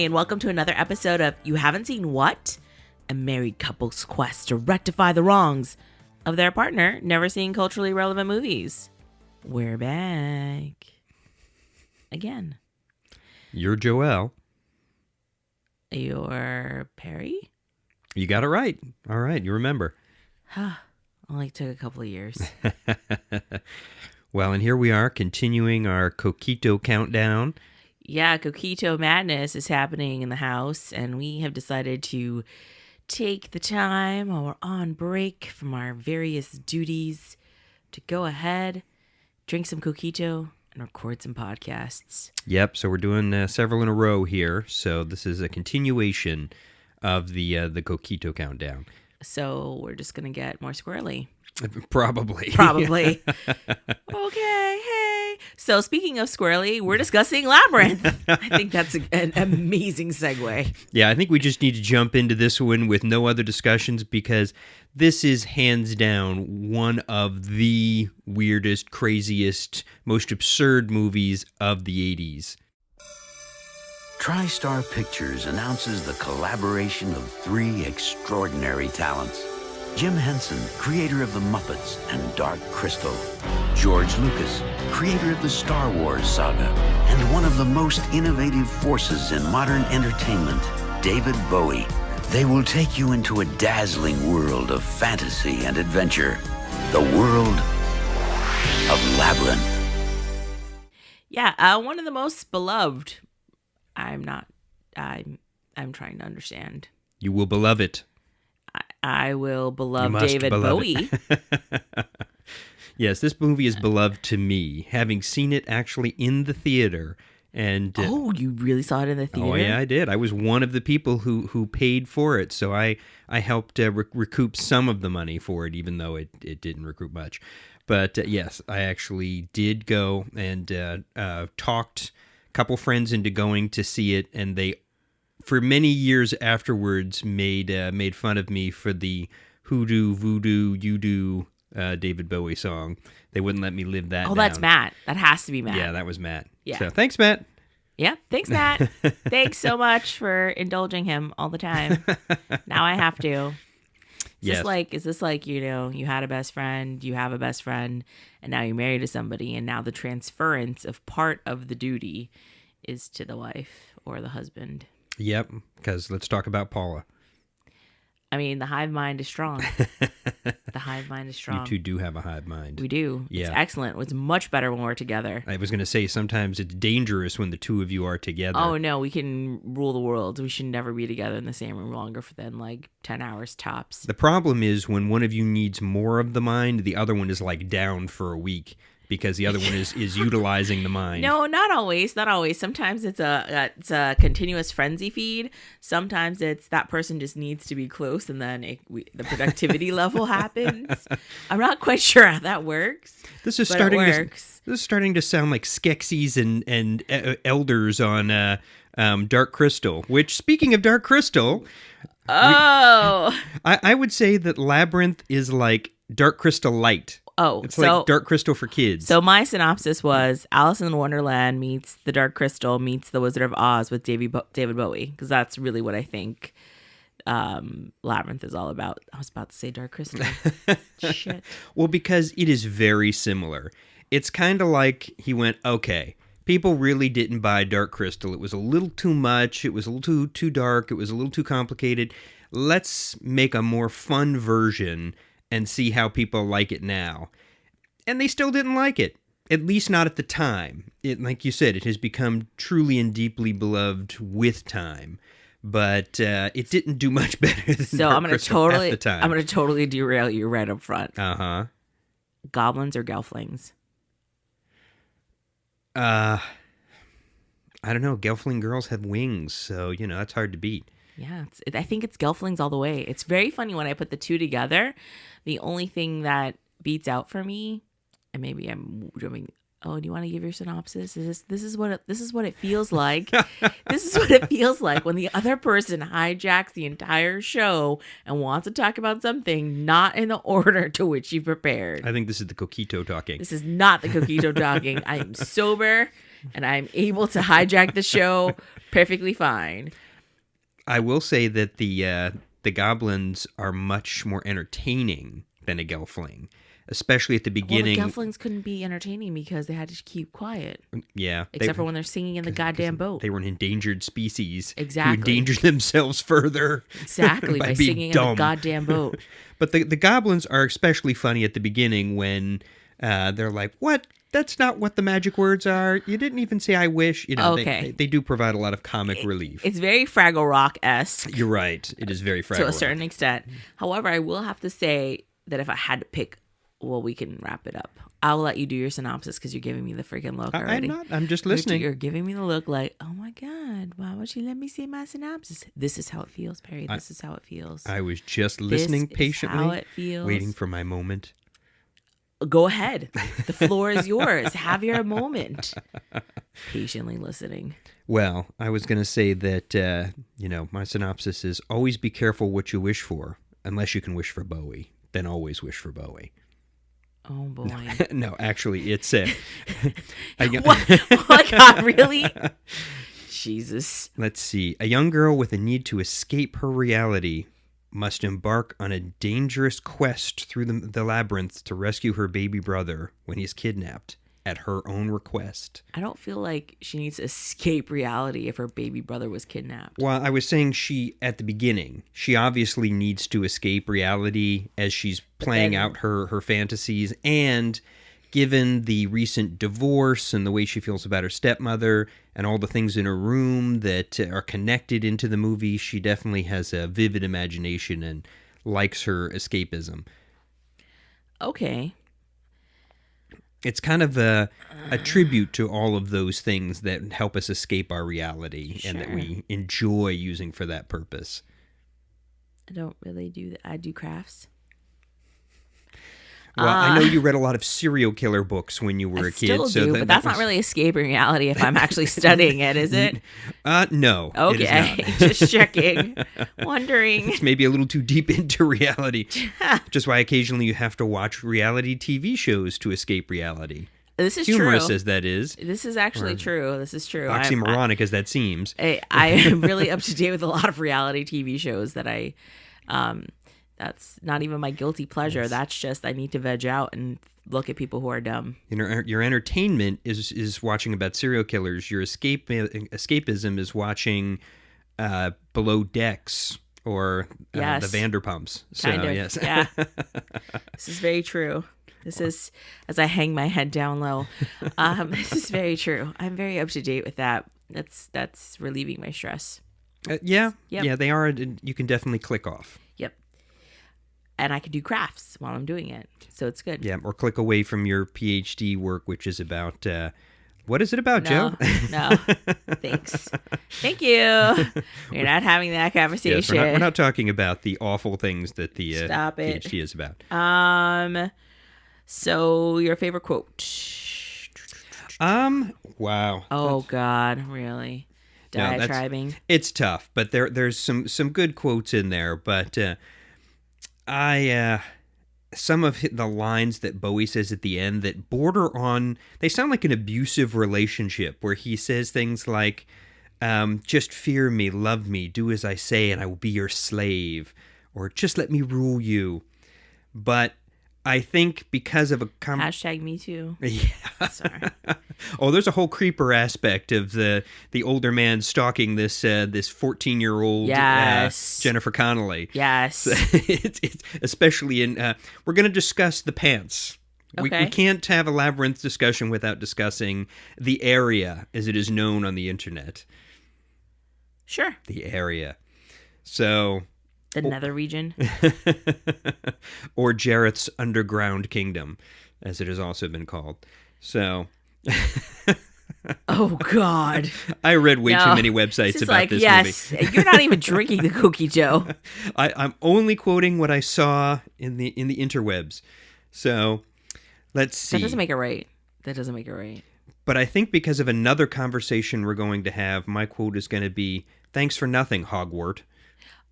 and welcome to another episode of You Haven't Seen What? A married couple's quest to rectify the wrongs of their partner never seeing culturally relevant movies. We're back. Again. You're Joelle. You're Parry? You got it right. All right, you remember. Only took a couple of years. Well, and here we are continuing our Coquito countdown. Yeah, Coquito madness is happening in the house, and we have decided to take the time while we're on break from our various duties to go ahead, drink some Coquito, and record some podcasts. Yep, so we're doing several in a row here. So this is a continuation of the Coquito countdown. So we're just going to get more squirrely. Probably. Okay, hey. So speaking of squirrely, we're discussing Labyrinth. I think that's an amazing segue. Yeah, I think we just need to jump into this one with no other discussions because this is hands down one of the weirdest, craziest, most absurd movies of the 80s. TriStar Pictures announces the collaboration of three extraordinary talents. Jim Henson, creator of The Muppets and Dark Crystal. George Lucas, creator of the Star Wars saga. And one of the most innovative forces in modern entertainment, David Bowie. They will take you into a dazzling world of fantasy and adventure. The world of Labyrinth. Yeah, one of the most beloved. I'm trying to understand. You will beloved it. I will beloved David Bowie. Yes, this movie is beloved to me, having seen it actually in the theater. And oh, you really saw it in the theater? Oh, yeah, I did. I was one of the people who paid for it, so I helped recoup some of the money for it, even though it didn't recoup much. But yes, I actually did go and talked a couple friends into going to see it, and they, for many years afterwards, made fun of me for the hoodoo, voodoo, you do David Bowie song. They wouldn't let me live that down. That's Matt. That has to be Matt. Yeah, that was Matt. Yeah. So thanks, Matt. Yeah, thanks, Matt. Thanks so much for indulging him all the time. Now I have to. Is this like, you had a best friend, you have a best friend, and now you're married to somebody, and now the transference of part of the duty is to the wife or the husband. Yep, because let's talk about Paula. I mean, the hive mind is strong. The hive mind is strong. You two do have a hive mind. We do. Yeah. It's excellent. It's much better when we're together. I was going to say, sometimes it's dangerous when the two of you are together. Oh, no, we can rule the world. We should never be together in the same room longer than like 10 hours tops. The problem is when one of you needs more of the mind, the other one is like down for a week because the other one is utilizing the mind. No, not always. Not always. Sometimes it's a continuous frenzy feed. Sometimes it's that person just needs to be close, and then the productivity level happens. I'm not quite sure how that works. This is starting to sound like Skeksis and elders on Dark Crystal. Which, speaking of Dark Crystal, I would say that Labyrinth is like Dark Crystal Light. Oh, it's like Dark Crystal for kids. So my synopsis was Alice in Wonderland meets the Dark Crystal meets the Wizard of Oz with David Bowie, because that's really what I think Labyrinth is all about. I was about to say Dark Crystal. Shit. Well, because it is very similar. It's kind of like he went, okay, people really didn't buy Dark Crystal. It was a little too much. It was a little too dark. It was a little too complicated. Let's make a more fun version and see how people like it now. And they still didn't like it, at least not at the time. Like you said, it has become truly and deeply beloved with time. But it didn't do much better than Dark Crystal at the time. I'm going to totally derail you right up front. Uh-huh. Goblins or gelflings? I don't know. Gelfling girls have wings, so, that's hard to beat. Yeah, I think it's gelflings all the way. It's very funny when I put the two together. The only thing that beats out for me, and maybe I'm doing. Oh, do you want to give your synopsis? This is what it feels like. This is what it feels like when the other person hijacks the entire show and wants to talk about something not in the order to which you prepared. I think this is the Coquito talking. This is not the Coquito talking. I am sober and I'm able to hijack the show perfectly fine. I will say that the goblins are much more entertaining than a gelfling, especially at the beginning. Well, the gelflings couldn't be entertaining because they had to keep quiet. Yeah. Except for when they're singing in the goddamn boat. They were an endangered species. Exactly. Who endangered themselves further. Exactly, by being singing dumb. in the goddamn boat. But the goblins are especially funny at the beginning when they're like, what? That's not what the magic words are. You didn't even say I wish. You know, Okay. they do provide a lot of comic relief. It's very Fraggle Rock-esque. You're right. It is very Fraggle to a Rock. certain extent. However, I will have to say that if I had to pick, well, we can wrap it up. I'll let you do your synopsis because you're giving me the freaking look already. I'm not. I'm just listening. You're giving me the look like, oh my God, why would you let me see my synopsis? This is how it feels, Parry. This is how it feels. I was just listening This is patiently, how it feels. waiting for my moment. Go ahead. The floor is yours. Have your moment. Patiently listening. Well, I was going to say that, my synopsis is always be careful what you wish for, unless you can wish for Bowie. Then always wish for Bowie. Oh, boy. No, actually, it's... What? Oh, my God, really? Jesus. Let's see. A young girl with a need to escape her reality must embark on a dangerous quest through the labyrinth to rescue her baby brother when he's kidnapped at her own request. I don't feel like she needs to escape reality if her baby brother was kidnapped. Well, I was saying at the beginning, she obviously needs to escape reality as she's playing out her fantasies, and given the recent divorce and the way she feels about her stepmother and all the things in her room that are connected into the movie, she definitely has a vivid imagination and likes her escapism. Okay. It's kind of a tribute to all of those things that help us escape our reality and that we enjoy using for that purpose. I don't really do that. I do crafts. Well, I know you read a lot of serial killer books when you were a kid. Still do, but that's not really escaping reality if I'm actually studying it, is it? No. Okay, it is not. just checking. Wondering. It's maybe a little too deep into reality. Just why occasionally you have to watch reality TV shows to escape reality. This is Humorous true. as that is. This is actually true. This is true. Oxymoronic as that seems. I am really up to date with a lot of reality TV shows that that's not even my guilty pleasure. Yes. That's just I need to veg out and look at people who are dumb. Your entertainment is watching about serial killers. Your escapism is watching Below Decks or the Vanderpumps. So, kind of. Yes. Yeah. This is very true. This is, as I hang my head down low, this is very true. I'm very up to date with that. That's relieving my stress. Yeah, they are. You can definitely click off. Yep. And I can do crafts while I'm doing it, so it's good. Yeah, or click away from your PhD work, which is about what is it about, Joe? No, thanks. Thank you. You're not having that conversation. Yes, we're not talking about the awful things that the PhD is about. So your favorite quote? Wow. Oh God, really? Diatribing. It's tough, but there's some good quotes in there. But some of the lines that Bowie says at the end that border on, they sound like an abusive relationship where he says things like, just fear me, love me, do as I say, and I will be your slave, or just let me rule you. But I think because of a hashtag me too. Yeah. Sorry. Oh, there's a whole creeper aspect of the older man stalking this 14-year-old Jennifer Connelly. Yes. It's especially in we're going to discuss the pants. Okay. We can't have a Labyrinth discussion without discussing the area as it is known on the internet. Sure. The area. So the nether region. Or Jareth's underground kingdom, as it has also been called. So... Oh, God. I read way too many websites about this movie. You're not even drinking the cookie, Joe. I'm only quoting what I saw in the interwebs. So, let's see. That doesn't make it right. But I think because of another conversation we're going to have, my quote is going to be, "Thanks for nothing, Hogwart."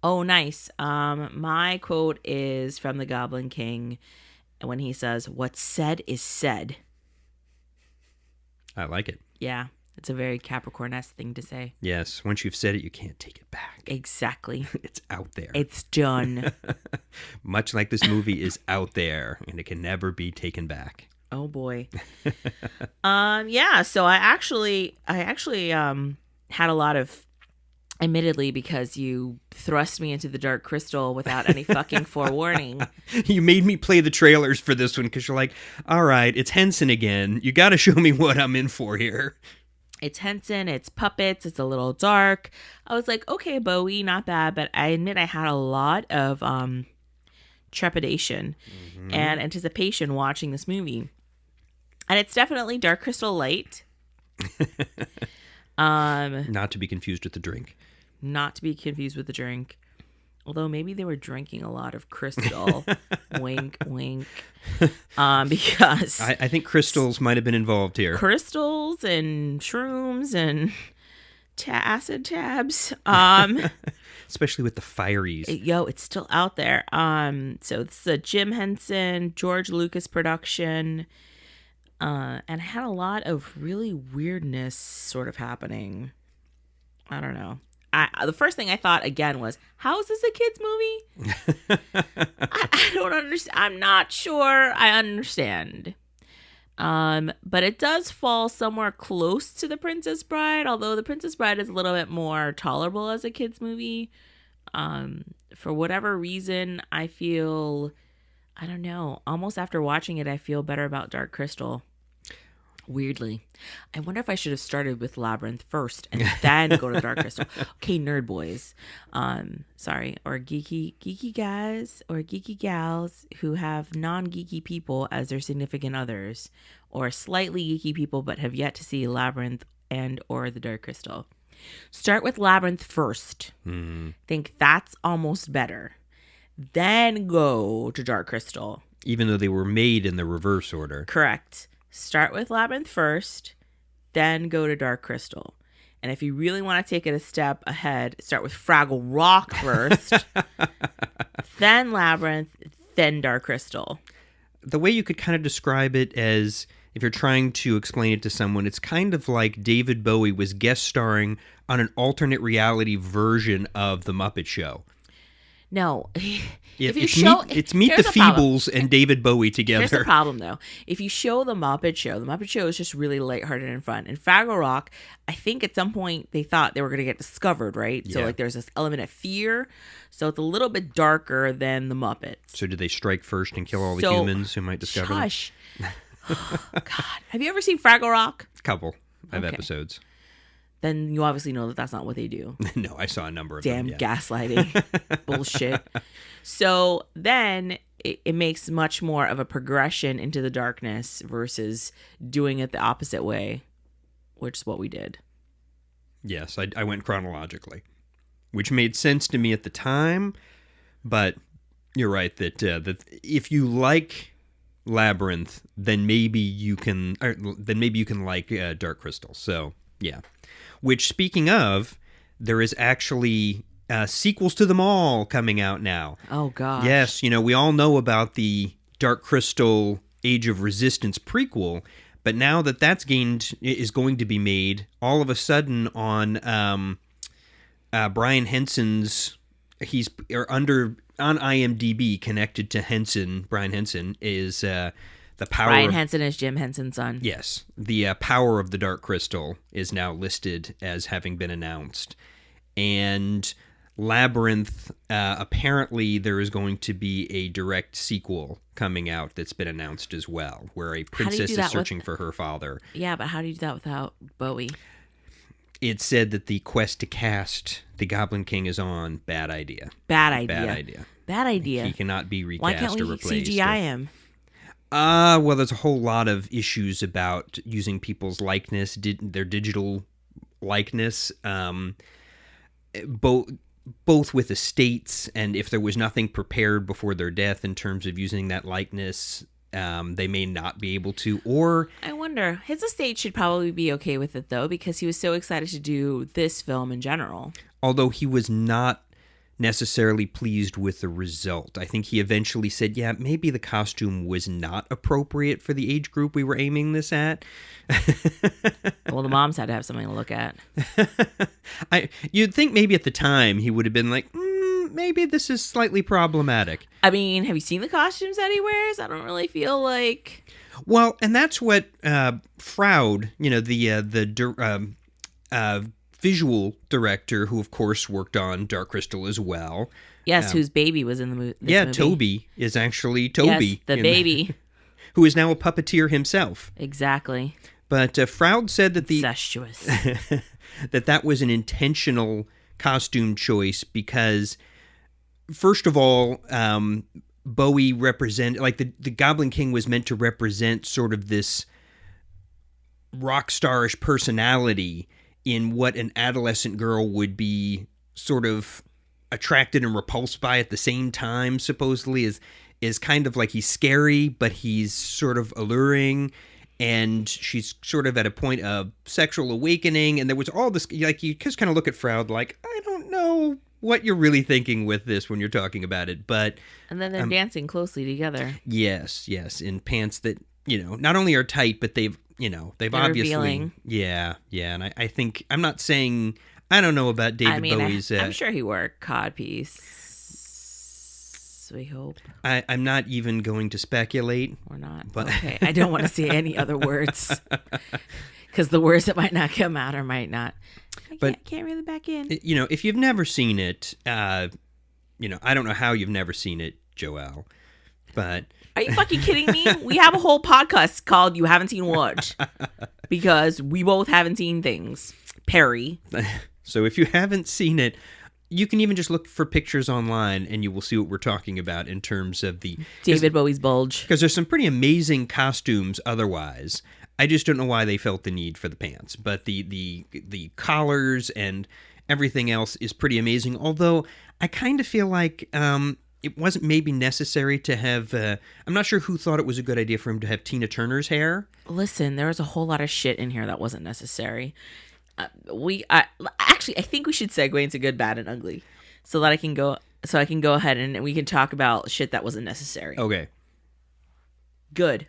Oh, nice. My quote is from the Goblin King when he says, "What's said is said." I like it. Yeah. It's a very Capricorn-esque thing to say. Yes, once you've said it, you can't take it back. Exactly. It's out there. It's done. Much like this movie is out there, and it can never be taken back. Oh boy. Yeah, so I actually had a lot of, admittedly, because you thrust me into the Dark Crystal without any fucking forewarning. You made me play the trailers for this one because you're like, all right, it's Henson again. You got to show me what I'm in for here. It's Henson, it's puppets, it's a little dark. I was like, okay, Bowie, not bad, but I admit I had a lot of trepidation and anticipation watching this movie. And it's definitely Dark Crystal Light. Not to be confused with the drink. Not to be confused with the drink. Although maybe they were drinking a lot of crystal. Wink, wink. Because I think crystals might have been involved here. Crystals and shrooms and acid tabs. Especially with the fireys. It's still out there. So this is a Jim Henson, George Lucas production. And had a lot of really weirdness sort of happening. I don't know. The first thing I thought again was, how is this a kid's movie? I don't understand. I'm not sure I understand. But it does fall somewhere close to The Princess Bride, although The Princess Bride is a little bit more tolerable as a kid's movie. For whatever reason, I feel, I don't know, almost after watching it, I feel better about Dark Crystal. Weirdly. I wonder if I should have started with Labyrinth first and then go to Dark Crystal. Okay, nerd boys. Sorry. Or geeky guys or geeky gals who have non-geeky people as their significant others, or slightly geeky people but have yet to see Labyrinth and or the Dark Crystal. Start with Labyrinth first. Think that's almost better. Then go to Dark Crystal. Even though they were made in the reverse order. Correct. Start with Labyrinth first, then go to Dark Crystal. And if you really want to take it a step ahead, start with Fraggle Rock first, then Labyrinth, then Dark Crystal. The way you could kind of describe it as, if you're trying to explain it to someone, it's kind of like David Bowie was guest starring on an alternate reality version of The Muppet Show. No. Meet the Feebles and David Bowie together. Here's the problem, though. If you show The Muppet Show is just really lighthearted and fun. And Fraggle Rock, I think at some point they thought they were going to get discovered, right? Yeah. So like there's this element of fear. So it's a little bit darker than The Muppets. So did they strike first and kill all the humans who might discover them? Oh, God. Have you ever seen Fraggle Rock? A couple of episodes. Then you obviously know that that's not what they do. No, I saw a number of them. Damn gaslighting. Bullshit. So then it makes much more of a progression into the darkness versus doing it the opposite way, which is what we did. Yes, I went chronologically, which made sense to me at the time. But you're right that if you like Labyrinth, then maybe you can like Dark Crystal. So yeah. Which, speaking of, there is actually sequels to them all coming out now. Oh, gosh. Yes, we all know about the Dark Crystal Age of Resistance prequel, but now that's is going to be made, all of a sudden on Brian Henson's, he's on IMDb connected to Henson. Brian Henson is... the power Brian Henson is Jim Henson's son. Yes. The power of the Dark Crystal is now listed as having been announced. And Labyrinth, apparently there is going to be a direct sequel coming out that's been announced as well, where a princess is searching for her father. Yeah, but how do you do that without Bowie? It said that the quest to cast the Goblin King is on. Bad idea. Bad idea. He cannot be recast or replaced. Why can't we CGI him? Well, there's a whole lot of issues about using people's likeness, their digital likeness, both with estates, and if there was nothing prepared before their death in terms of using that likeness, they may not be able to. Or I wonder, his estate should probably be okay with it, though, because he was so excited to do this film in general. Although he was not necessarily pleased with the result. I think he eventually said, yeah, maybe the costume was not appropriate for the age group we were aiming this at. Well, the moms had to have something to look at. You'd think maybe at the time he would have been like, maybe this is slightly problematic. I mean, have you seen the costumes that he wears? I don't really feel like... Well, and that's what Froud, the visual director, who of course worked on Dark Crystal as well. Yes, whose baby was in the movie. Toby is actually Toby. Yes, the baby. Who is now a puppeteer himself. Exactly. But Froud said that Incestuous. that was an intentional costume choice because, first of all, Bowie the Goblin King was meant to represent sort of this rock starish personality in what an adolescent girl would be sort of attracted and repulsed by at the same time, supposedly, is kind of like he's scary, but he's sort of alluring, and she's sort of at a point of sexual awakening, and there was all this, like, you just kind of look at Froud like, I don't know what you're really thinking with this when you're talking about it, but... And then they're dancing closely together. Yes, in pants that, not only are tight, but they're obviously... revealing. Yeah, and I think, I'm not saying, I don't know about David Bowie's... I'm sure he wore codpiece. We hope. I'm not even going to speculate. Or not. But... Okay, I don't want to say any other words. Because the words that might not come out or might not. Can't reel it back in. If you've never seen it, I don't know how you've never seen it, Joelle, but... Are you fucking kidding me? We have a whole podcast called You Haven't Seen What? Because we both haven't seen things. Parry. So if you haven't seen it, you can even just look for pictures online and you will see what we're talking about in terms of the... David Bowie's bulge. Because there's some pretty amazing costumes otherwise. I just don't know why they felt the need for the pants. But the collars and everything else is pretty amazing. Although I kind of feel like it wasn't maybe necessary to have... I'm not sure who thought it was a good idea for him to have Tina Turner's hair. Listen, there was a whole lot of shit in here that wasn't necessary. I think we should segue into good, bad, and ugly, so that I can go ahead and we can talk about shit that wasn't necessary. Okay. Good.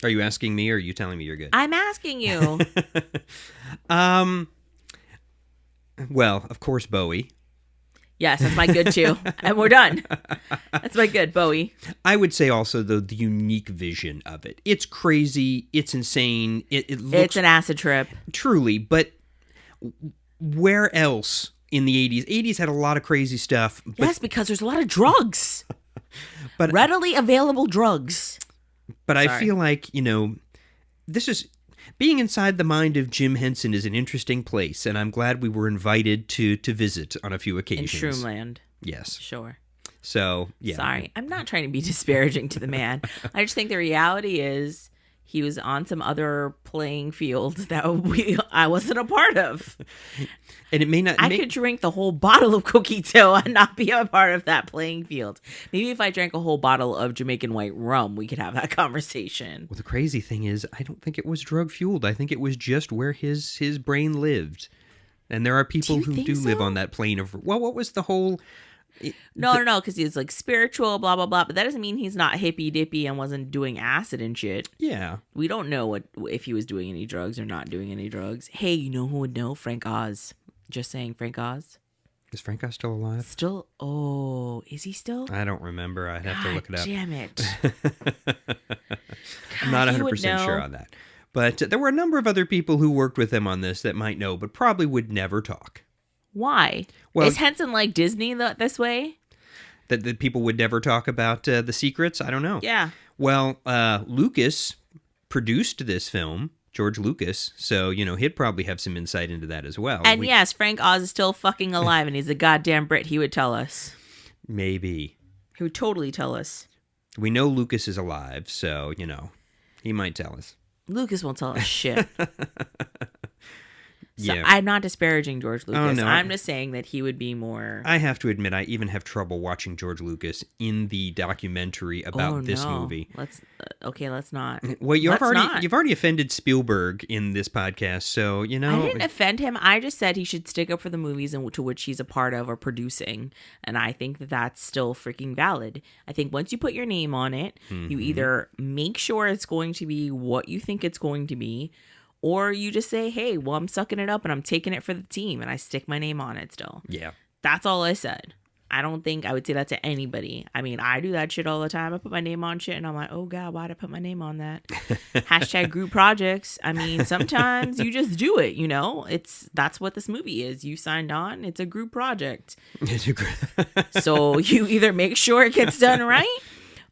Are you asking me, or are you telling me you're good? I'm asking you. Well, of course, Bowie. Yes, that's my good too, and we're done. That's my good, Bowie. I would say also, though, the unique vision of it. It's crazy. It's insane. It looks... It's an acid trip. Truly, but where else in the 80s? 80s had a lot of crazy stuff. But, yes, because there's a lot of drugs. But readily available drugs. But I feel like, this is... Being inside the mind of Jim Henson is an interesting place, and I'm glad we were invited to visit on a few occasions. In Shroomland. Yes. Sure. So, yeah. Sorry. I'm not trying to be disparaging to the man. I just think the reality is he was on some other playing field that I wasn't a part of. And it may not... I could drink the whole bottle of cookie dough and not be a part of that playing field. Maybe if I drank a whole bottle of Jamaican white rum, we could have that conversation. Well, the crazy thing is, I don't think it was drug-fueled. I think it was just where his brain lived. And there are people who do live on that plane of... Well, what was the whole... No, because he's like spiritual, blah, blah, blah. But that doesn't mean he's not hippy-dippy and wasn't doing acid and shit. Yeah. We don't know if he was doing any drugs or not doing any drugs. Hey, you know who would know? Frank Oz. Just saying, Frank Oz. Is Frank Oz still alive? Still? Oh, is he still? I don't remember. I'd have to look it up. Damn it. I'm not 100% sure on that. But there were a number of other people who worked with him on this that might know, but probably would never talk. Why? Well, is Henson like Disney this way? That people would never talk about the secrets? I don't know. Yeah. Well, Lucas produced this film, George Lucas, so, he'd probably have some insight into that as well. And yes, Frank Oz is still fucking alive, and he's a goddamn Brit. He would tell us. Maybe. He would totally tell us. We know Lucas is alive, so, he might tell us. Lucas won't tell us shit. So Yeah. I'm not disparaging George Lucas. no. I'm just saying that he would be more. I have to admit, I even have trouble watching George Lucas in the documentary about this movie. Let's not. Well, Let's not. you've already offended Spielberg in this podcast, so you know. I didn't offend him. I just said he should stick up for the movies to which he's a part of or producing, and I think that that's still freaking valid. I think once you put your name on it, you either make sure it's going to be what you think it's going to be, or you just say, hey, well, I'm sucking it up and I'm taking it for the team and I stick my name on it still. Yeah. That's all I said. I don't think I would say that to anybody. I mean, I do that shit all the time. I put my name on shit and I'm like, oh God, why'd I put my name on that? Hashtag group projects. I mean, sometimes you just do it, you know? That's what this movie is. You signed on. It's a group project. So you either make sure it gets done right,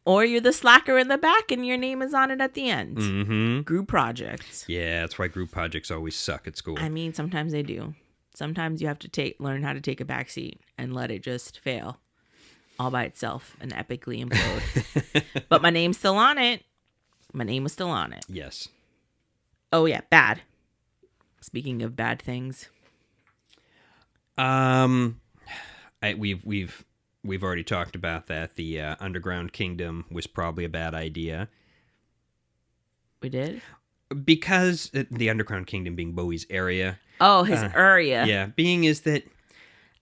or you're the slacker in the back and your name is on it at the end. Mm-hmm. Group projects. Yeah, that's why group projects always suck at school. I mean, sometimes they do. Sometimes you have to learn how to take a back seat and let it just fail all by itself and epically implode. But my name's still on it. My name was still on it. Yes. Oh yeah, bad. Speaking of bad things. We've already talked about that. The Underground Kingdom was probably a bad idea. We did? Because the Underground Kingdom being Bowie's area. Oh, his area. Yeah, being is that...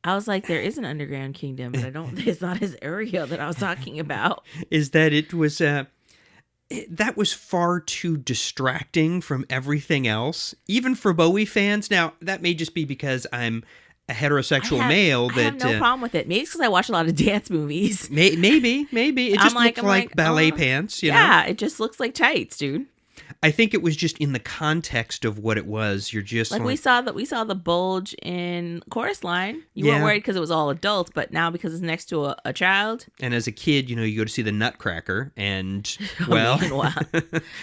I was like, there is an Underground Kingdom, but it's not his area that I was talking about. Is that it was... that was far too distracting from everything else, even for Bowie fans. Now, that may just be because I'm a heterosexual male. I have no problem with it. Maybe it's because I watch a lot of dance movies. Maybe. It just looks like ballet oh, pants, you know? Yeah, it just looks like tights, dude. I think it was just in the context of what it was. You're just like we saw the bulge in Chorus Line. You weren't worried because it was all adults, but now because it's next to a child. And as a kid, you know, you go to see the Nutcracker, and well,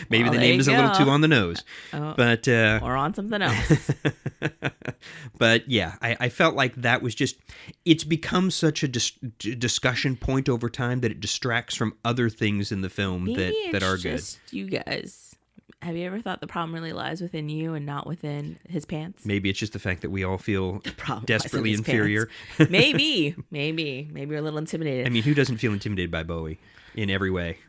maybe the name is a little too on the nose, but or on something else. But yeah, I felt like that was just. It's become such a discussion point over time that it distracts from other things in the film that are good. You guys. Have you ever thought the problem really lies within you and not within his pants? Maybe it's just the fact that we all feel desperately inferior. Maybe you're a little intimidated. I mean, who doesn't feel intimidated by Bowie in every way?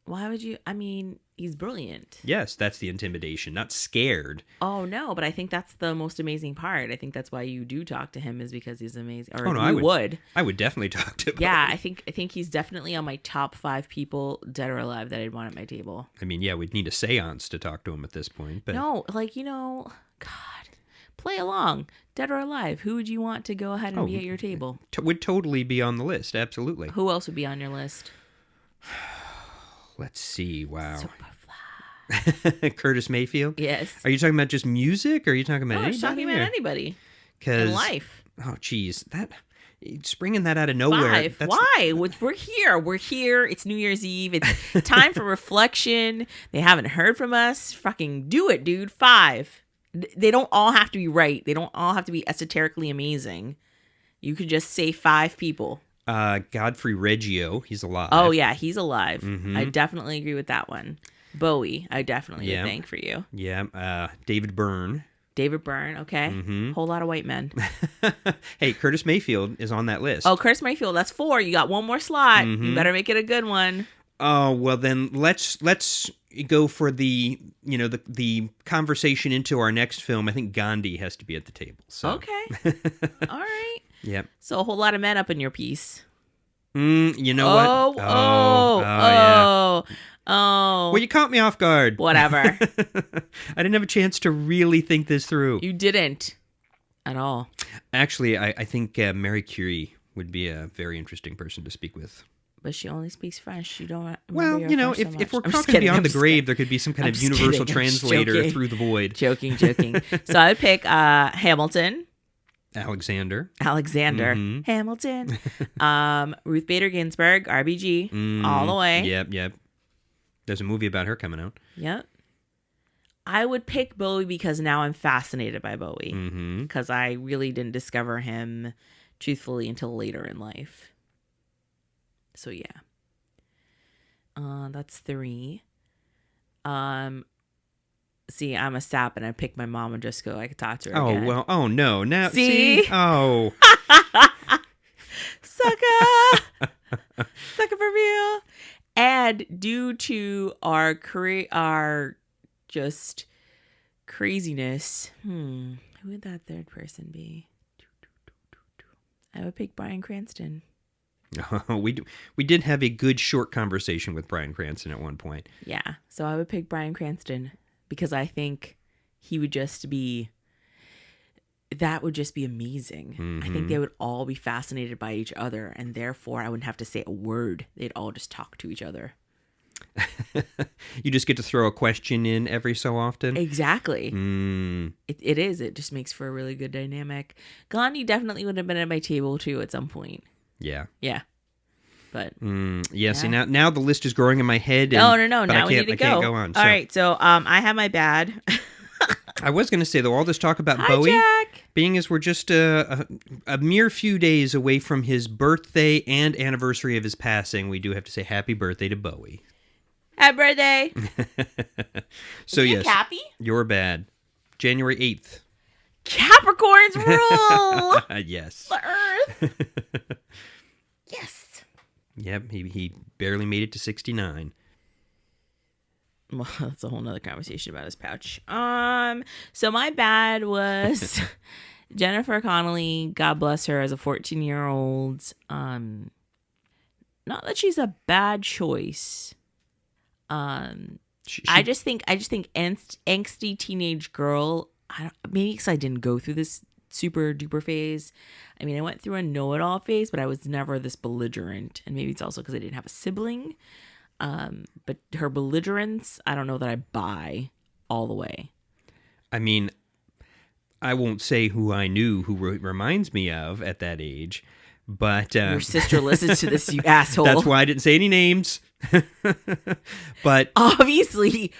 Why would you? I mean, he's brilliant. Yes, that's the intimidation, not scared. Oh, no, but I think that's the most amazing part. I think that's why you do talk to him, is because he's amazing. Or I would definitely talk to Bowie. Yeah, I think he's definitely on my top 5 people, dead or alive, that I'd want at my table. I mean, yeah, we'd need a seance to talk to him at this point. But no, like, you know, God, play along. Dead or alive, who would you want to go ahead and be at your table? Would totally be on the list, absolutely. Who else would be on your list? Let's see. Wow. Superfly. Curtis Mayfield? Yes. Are you talking about just music, or are you talking about anybody? I'm talking about anybody. In life. Oh, geez. It's bringing that out of nowhere. 5. Why? We're here. We're here. It's New Year's Eve. It's time for reflection. They haven't heard from us. Fucking do it, dude. 5. They don't all have to be right. They don't all have to be esoterically amazing. You could just say 5 people. Godfrey Reggio, he's alive. Oh yeah, he's alive. Mm-hmm. I definitely agree with that one. Bowie, I definitely would thank for you. Yeah, David Byrne. Okay. Mm-hmm. Whole lot of white men. Hey, Curtis Mayfield is on that list. Oh, Curtis Mayfield, that's 4. You got one more slot. Mm-hmm. You better make it a good one. Oh, well then let's go for the conversation into our next film. I think Gandhi has to be at the table. So. Okay. All right. Yep. So a whole lot of men up in your piece. You know what? Oh. Well, you caught me off guard. Whatever. I didn't have a chance to really think this through. You didn't at all. Actually, I think Mary Curie would be a very interesting person to speak with. But she only speaks French. You don't. Well, you know, if we're talking beyond the grave, there could be some kind of universal translator through the void. Joking. So I would pick Hamilton. Alexander. Mm-hmm. Hamilton. Ruth Bader Ginsburg, RBG, all the way. Yep. There's a movie about her coming out. Yep. I would pick Bowie because now I'm fascinated by Bowie. Because I really didn't discover him truthfully until later in life. So yeah. That's 3. See, I'm a sap, and I pick my mom and just go. I could talk to her. Oh again. well. Oh no. Now See? Oh. Sucker, sucker for real. And due to our just craziness, who would that third person be? I would pick Bryan Cranston. We did have a good short conversation with Bryan Cranston at one point. Yeah, so I would pick Bryan Cranston because I think he would just be. That would just be amazing. Mm-hmm. I think they would all be fascinated by each other, and therefore I wouldn't have to say a word. They'd all just talk to each other. You just get to throw a question in every so often. Exactly. Mm. It is. It just makes for a really good dynamic. Gandhi definitely would have been at my table too at some point. Yeah. Yeah. But yeah. See, now the list is growing in my head. no. But Now we need to I can't go on. All right. So I have my bad. I was going to say, though, all this talk about Hi, Bowie, Jack. being as we're just a mere few days away from his birthday and anniversary of his passing, we do have to say happy birthday to Bowie. Happy birthday. So, Is he a yes, Cappy? you're bad. January 8th. Capricorns rule Yes. the earth. Yes. Yep, he barely made it to 69. Well, that's a whole nother conversation about his pouch. So my bad was Jennifer Connelly, God bless her, as a 14-year-old. Not that she's a bad choice. I just think angsty teenage girl. Maybe because I didn't go through this super duper phase. I mean, I went through a know-it-all phase, but I was never this belligerent. And maybe it's also because I didn't have a sibling. But her belligerence, I don't know that I buy all the way. I mean, I won't say who I knew who reminds me of at that age, but Your sister listens to this, you asshole. that's why I didn't say any names. But obviously,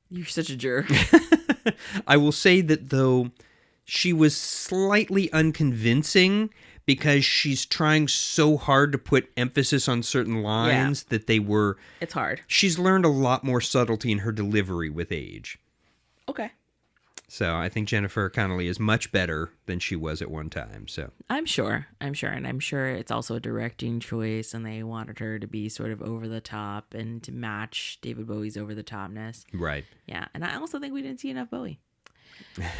you're such a jerk. I will say that, though, she was slightly unconvincing because she's trying so hard to put emphasis on certain lines that they were... It's hard. She's learned a lot more subtlety in her delivery with age. Okay. So I think Jennifer Connelly is much better than she was at one time. So I'm sure. And I'm sure it's also a directing choice, and they wanted her to be sort of over the top and to match David Bowie's over the topness. right. Yeah. And I also think we didn't see enough Bowie.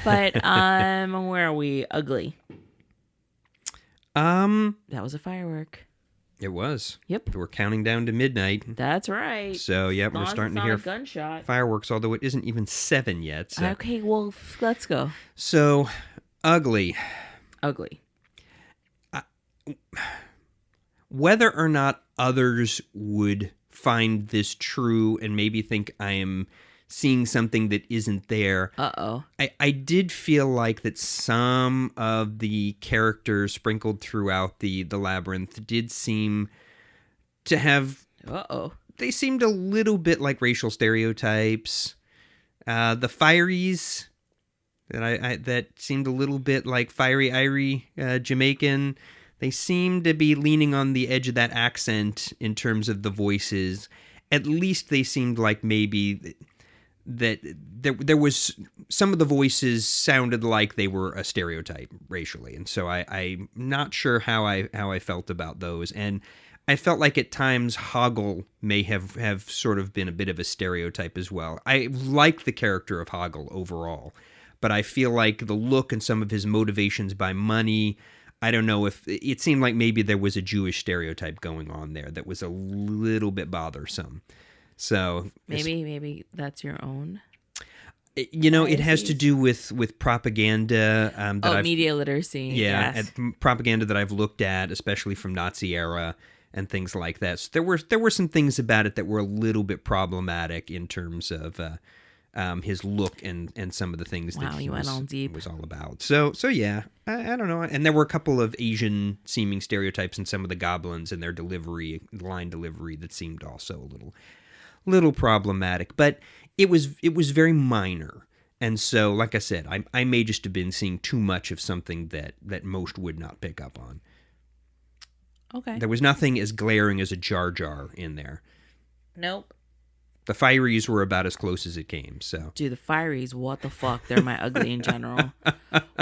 But where are we? Ugly. That was a firework. It was. Yep. We're counting down to midnight. That's right. So, yep, we're starting to hear gunshot. fireworks, although it isn't even 7 yet. So. Okay, well, let's go. So, ugly. Ugly. Whether or not others would find this true and maybe think I am seeing something that isn't there. Uh-oh. I did feel like that some of the characters sprinkled throughout the Labyrinth did seem to have... Uh-oh. They seemed a little bit like racial stereotypes. The Fireys, that seemed a little bit like Fiery Irie, Jamaican. They seemed to be leaning on the edge of that accent in terms of the voices. At least they seemed like maybe... that there was some of the voices sounded like they were a stereotype racially, and so I'm not sure how I felt about those, and I felt like at times Hoggle may have sort of been a bit of a stereotype as well. I like the character of Hoggle overall, but I feel like the look and some of his motivations by money, I don't know if it seemed like maybe there was a Jewish stereotype going on there that was a little bit bothersome. So maybe that's your own. It has to do with propaganda. Media literacy. Yeah, yes. Propaganda that I've looked at, especially from Nazi era and things like that. So there were some things about it that were a little bit problematic in terms of his look and some of the things that he went all deep. was all about. So yeah, I don't know. And there were a couple of Asian seeming stereotypes in some of the goblins and their line delivery that seemed also a little problematic, but it was very minor. And so, like I said, I may just have been seeing too much of something that most would not pick up on. Okay. There was nothing as glaring as a Jar Jar in there. Nope. The Fireys were about as close as it came, so. Dude, the Fireys, what the fuck? They're my ugly in general.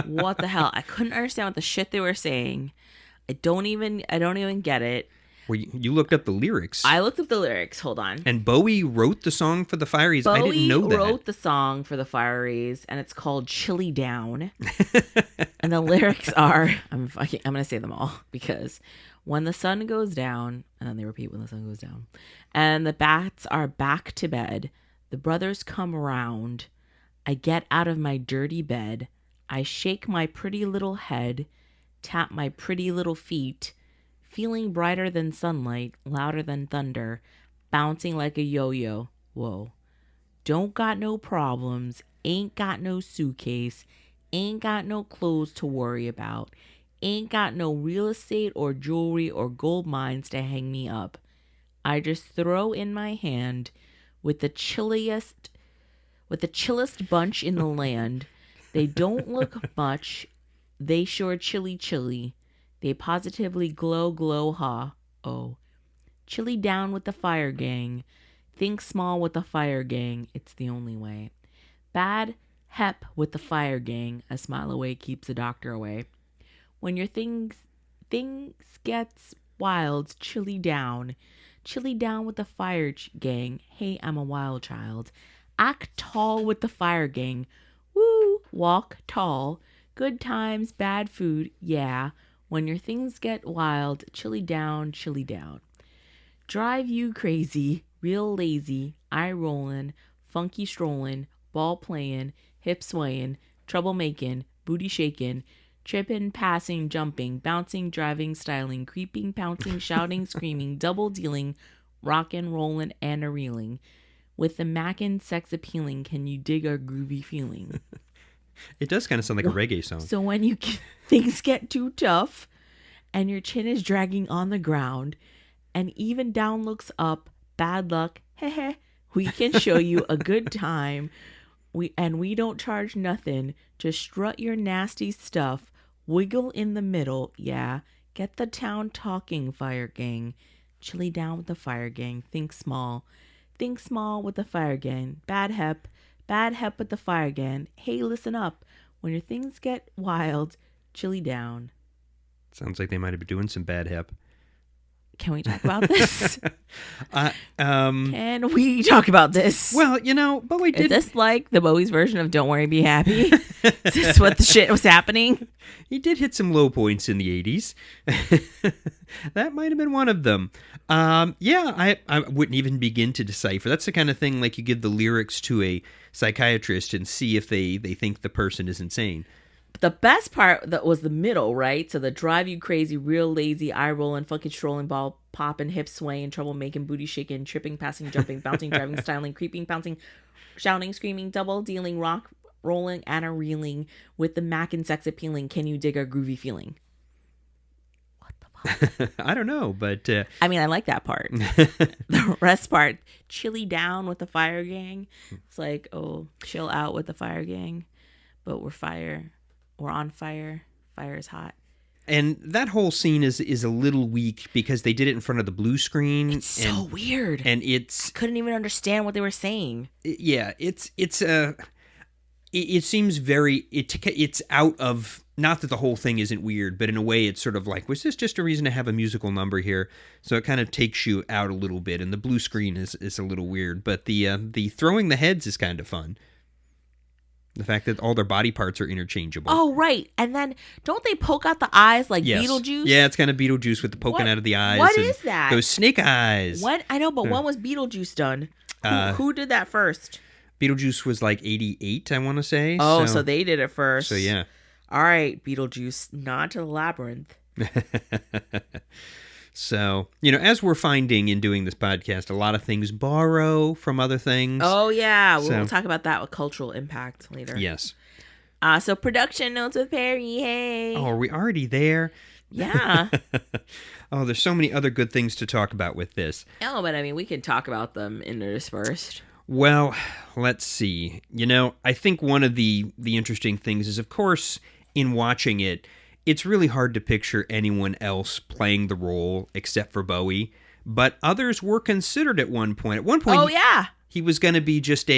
What the hell? I couldn't understand what the shit they were saying. I don't even get it. Well, you looked up the lyrics. I looked up the lyrics. Hold on. And Bowie wrote the song for the Fireys. I didn't know that. Bowie wrote the song for the Fireys, and it's called Chilly Down. And the lyrics are, I'm going to say them all, because when the sun goes down, and then they repeat when the sun goes down, and the bats are back to bed, the brothers come around, I get out of my dirty bed, I shake my pretty little head, tap my pretty little feet, feeling brighter than sunlight, louder than thunder, bouncing like a yo-yo. Whoa. Don't got no problems, ain't got no suitcase, ain't got no clothes to worry about, ain't got no real estate or jewelry or gold mines to hang me up. I just throw in my hand with the chillest bunch in the land. They don't look much. They sure chilly. They positively glow, ha. Oh. Chilly down with the fire gang. Think small with the fire gang. It's the only way. Bad hep with the fire gang. A smile away keeps the doctor away. When your things gets wild, chilly down with the fire gang. Hey, I'm a wild child. Act tall with the fire gang. Woo, walk tall. Good times, bad food, yeah. When your things get wild, chilly down. Drive you crazy, real lazy, eye rolling, funky strolling, ball playing, hip swaying, trouble making, booty shaking, tripping, passing, jumping, bouncing, driving, styling, creeping, pouncing, shouting, screaming, double dealing, rockin', rollin', and a reeling. With the mackin' sex appealing, can you dig our groovy feeling? It does kind of sound like a reggae song. So when things get too tough and your chin is dragging on the ground and even down looks up, bad luck, heh, we can show you a good time. We don't charge nothing. Just strut your nasty stuff. Wiggle in the middle, yeah. Get the town talking, fire gang. Chilly down with the fire gang. Think small with the fire gang. Bad hep with the fire gang. Hey, listen up. When your things get wild, chilly down. Sounds like they might have been doing some bad hep. Can we talk about this? Can we talk about this? Well, Bowie did. Is this like the Bowie's version of Don't Worry, Be Happy? Is this what the shit was happening? He did hit some low points in the 80s. That might have been one of them. I wouldn't even begin to decipher. That's the kind of thing like you give the lyrics to a psychiatrist and see if they think the person is insane. The best part that was the middle, right? So the drive you crazy, real lazy, eye rolling, fucking strolling, ball popping, hip swaying, trouble making, booty shaking, tripping, passing, jumping, bouncing, driving, styling, creeping, pouncing, shouting, screaming, double dealing, rock rolling, and a reeling with the mac and sex appealing. Can you dig our groovy feeling? What the fuck? I don't know, but I mean, I like that part. The rest part, chilly down with the fire gang. It's like, oh, chill out with the fire gang, but we're on fire. Fire is hot. And that whole scene is a little weak because they did it in front of the blue screen. It's so weird. And I couldn't even understand what they were saying. Yeah, it seems very it's out of, not that the whole thing isn't weird, but in a way it's sort of like, was this just a reason to have a musical number here? So it kind of takes you out a little bit, and the blue screen is a little weird, but the throwing the heads is kind of fun. The fact that all their body parts are interchangeable. Oh, right. And then don't they poke out the eyes like yes. Beetlejuice? Yeah, it's kind of Beetlejuice with the poking out of the eyes. What is that? Those snake eyes. When? I know, but when was Beetlejuice done? Who did that first? Beetlejuice was like 88, I want to say. Oh, so they did it first. So, yeah. All right, Beetlejuice, nod to the Labyrinth. So, as we're finding in doing this podcast, a lot of things borrow from other things. Oh, yeah. We'll talk about that with cultural impact later. Yes. So production notes with Parry. Hey. Oh, are we already there? Yeah. Oh, there's so many other good things to talk about with this. Oh, but I mean, we can talk about them interspersed. Well, let's see. I think one of the interesting things is, of course, in watching it, it's really hard to picture anyone else playing the role except for Bowie, but others were considered at one point. Oh, yeah. He was going to be just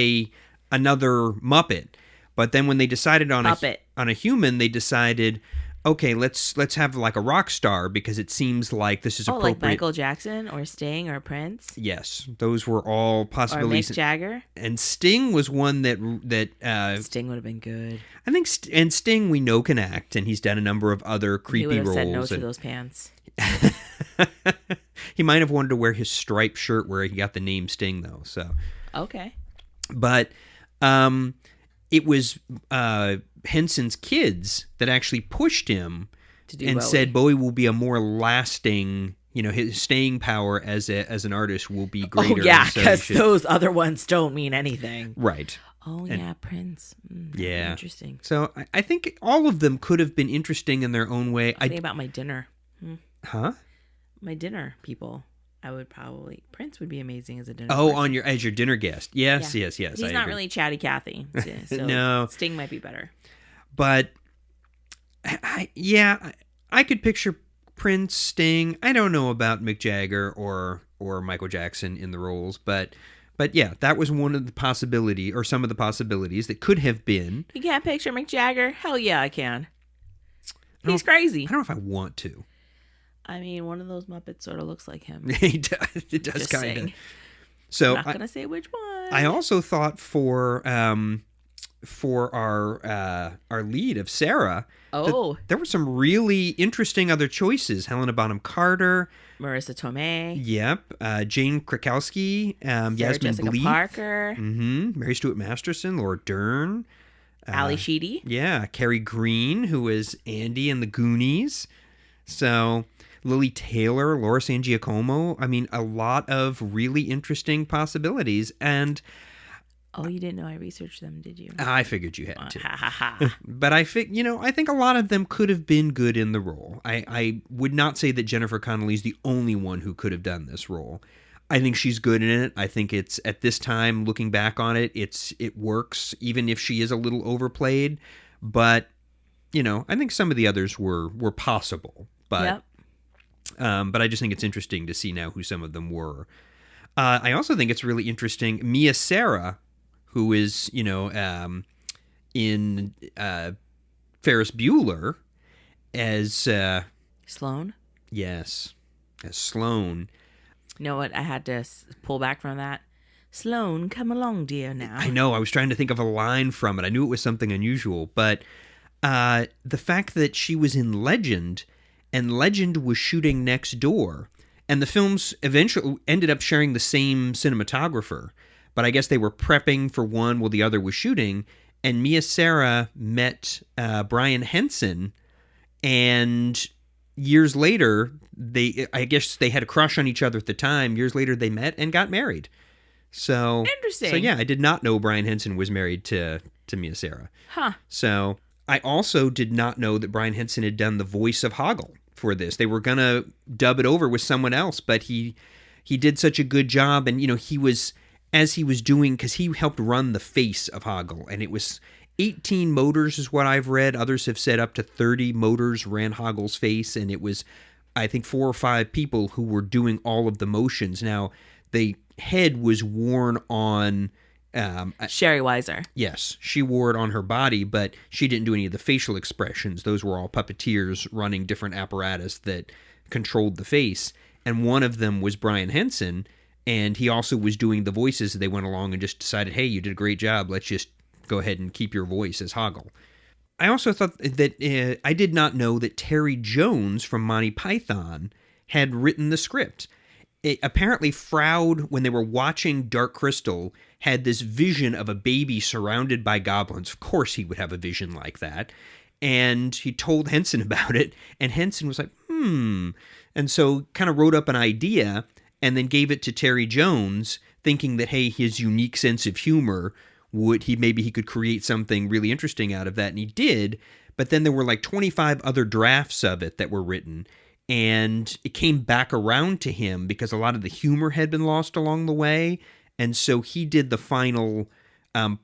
another Muppet. But then when they decided on a human, they decided, okay, let's have like a rock star because it seems like this is appropriate. Like Michael Jackson or Sting or Prince. Yes, those were all possibilities. Or Mick Jagger. And Sting was one that Sting would have been good. I think and Sting we know can act, and he's done a number of other creepy roles. He would have said no to those pants. He might have wanted to wear his striped shirt where he got the name Sting, though. So okay, but it was Henson's kids that actually pushed him and Bowie. said Bowie will be a more lasting. His staying power as an artist will be greater. Oh yeah, because those other ones don't mean anything, right? Oh yeah, Prince. Yeah, interesting. So I think all of them could have been interesting in their own way. I think about my dinner. Huh? My dinner people. I would probably Prince would be amazing as a dinner. Oh, person. as your dinner guest. Yes. He's not really chatty Cathy. So no, Sting might be better. But I could picture Prince, Sting. I don't know about Mick Jagger or Michael Jackson in the roles, but yeah, that was one of the possibility or some of the possibilities that could have been. You can't picture Mick Jagger? Hell yeah, I can. He's crazy. I don't know if I want to. I mean, one of those Muppets sort of looks like him. It does kind of. So I'm not gonna say which one. I also thought for our lead of Sarah. Oh, there were some really interesting other choices. Helena Bonham Carter, Marissa Tomei. Yep. Jane Krakowski, Sarah Yasmin Jessica Bleeth, Parker. Mary Stuart Masterson, Laura Dern, Ali Sheedy. Yeah, Carrie Green, who was Andy in The Goonies. So Lily Taylor, Laura San Giacomo. I mean, a lot of really interesting possibilities. And oh, you didn't know I researched them, did you? I figured you had to. But I think a lot of them could have been good in the role. I would not say that Jennifer Connelly's the only one who could have done this role. I think she's good in it. I think it's, at this time, looking back on it, it works, even if she is a little overplayed. But, I think some of the others were possible. But, yep. But I just think it's interesting to see now who some of them were. I also think it's really interesting, Mia Sara, who is, in Ferris Bueller as... Sloane? Yes, as Sloane. You know what? I had to pull back from that. Sloane, come along, dear, now. I know. I was trying to think of a line from it. I knew it was something unusual. But the fact that she was in Legend, and Legend was shooting next door, and the films eventually ended up sharing the same cinematographer. But I guess they were prepping for one while the other was shooting. And Mia Sara met Brian Henson, and years later, I guess they had a crush on each other at the time. Years later, they met and got married. So interesting. So yeah, I did not know Brian Henson was married to Mia Sara. Huh. So I also did not know that Brian Henson had done the voice of Hoggle for this. They were gonna dub it over with someone else, but he did such a good job, and he was, as he was doing, because he helped run the face of Hoggle, and it was 18 motors is what I've read. Others have said up to 30 motors ran Hoggle's face, and it was, I think, 4 or 5 people who were doing all of the motions. Now, the head was worn on... Sherry Weiser. Yes, she wore it on her body, but she didn't do any of the facial expressions. Those were all puppeteers running different apparatus that controlled the face, and one of them was Brian Henson, and he also was doing the voices. They went along and just decided, hey, you did a great job. Let's just go ahead and keep your voice as Hoggle. I also thought that I did not know that Terry Jones from Monty Python had written the script. Apparently, Froud, when they were watching Dark Crystal, had this vision of a baby surrounded by goblins. Of course he would have a vision like that. And he told Henson about it, and Henson was like, And so kind of wrote up an idea and then gave it to Terry Jones, thinking that, hey, his unique sense of humor maybe he could create something really interesting out of that, and he did. But then there were like 25 other drafts of it that were written, and it came back around to him because a lot of the humor had been lost along the way, and so he did the final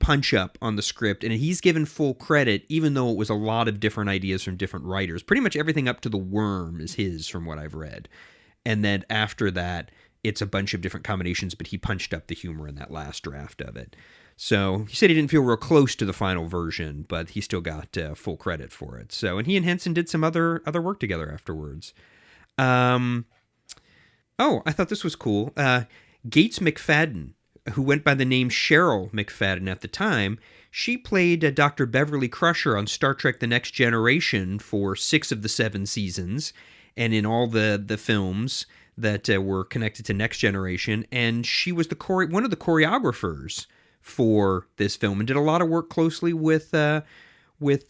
punch up on the script, and he's given full credit, even though it was a lot of different ideas from different writers. Pretty much everything up to the worm is his, from what I've read. And then after that, it's a bunch of different combinations, but he punched up the humor in that last draft of it. So he said he didn't feel real close to the final version, but he still got full credit for it. So, and he and Henson did some other work together afterwards. I thought this was cool. Gates McFadden, who went by the name Cheryl McFadden at the time, she played Dr. Beverly Crusher on Star Trek The Next Generation for 6 of the 7 seasons, and in all the films that were connected to Next Generation, and she was one of the choreographers for this film and did a lot of work closely with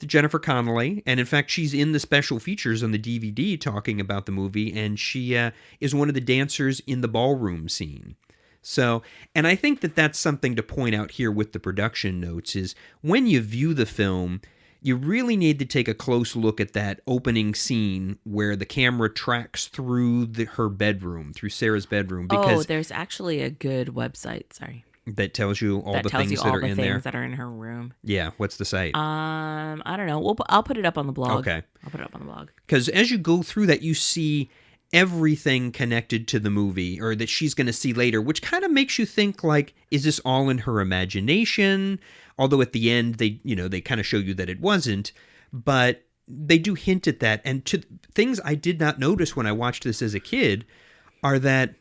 Jennifer Connelly. And in fact, she's in the special features on the DVD talking about the movie, and she is one of the dancers in the ballroom scene. So, and I think that that's something to point out here with the production notes is when you view the film, you really need to take a close look at that opening scene where the camera tracks through her bedroom, through Sarah's bedroom. Because there's actually a good website. Sorry. That tells you all the things that are in there. That are in her room. Yeah, what's the site? I don't know. I'll put it up on the blog. Okay. I'll put it up on the blog. Because as you go through that, you see everything connected to the movie, or that she's going to see later, which kind of makes you think, like, is this all in her imagination? Although at the end, they kind of show you that it wasn't, but they do hint at that. And to things I did not notice when I watched this as a kid are that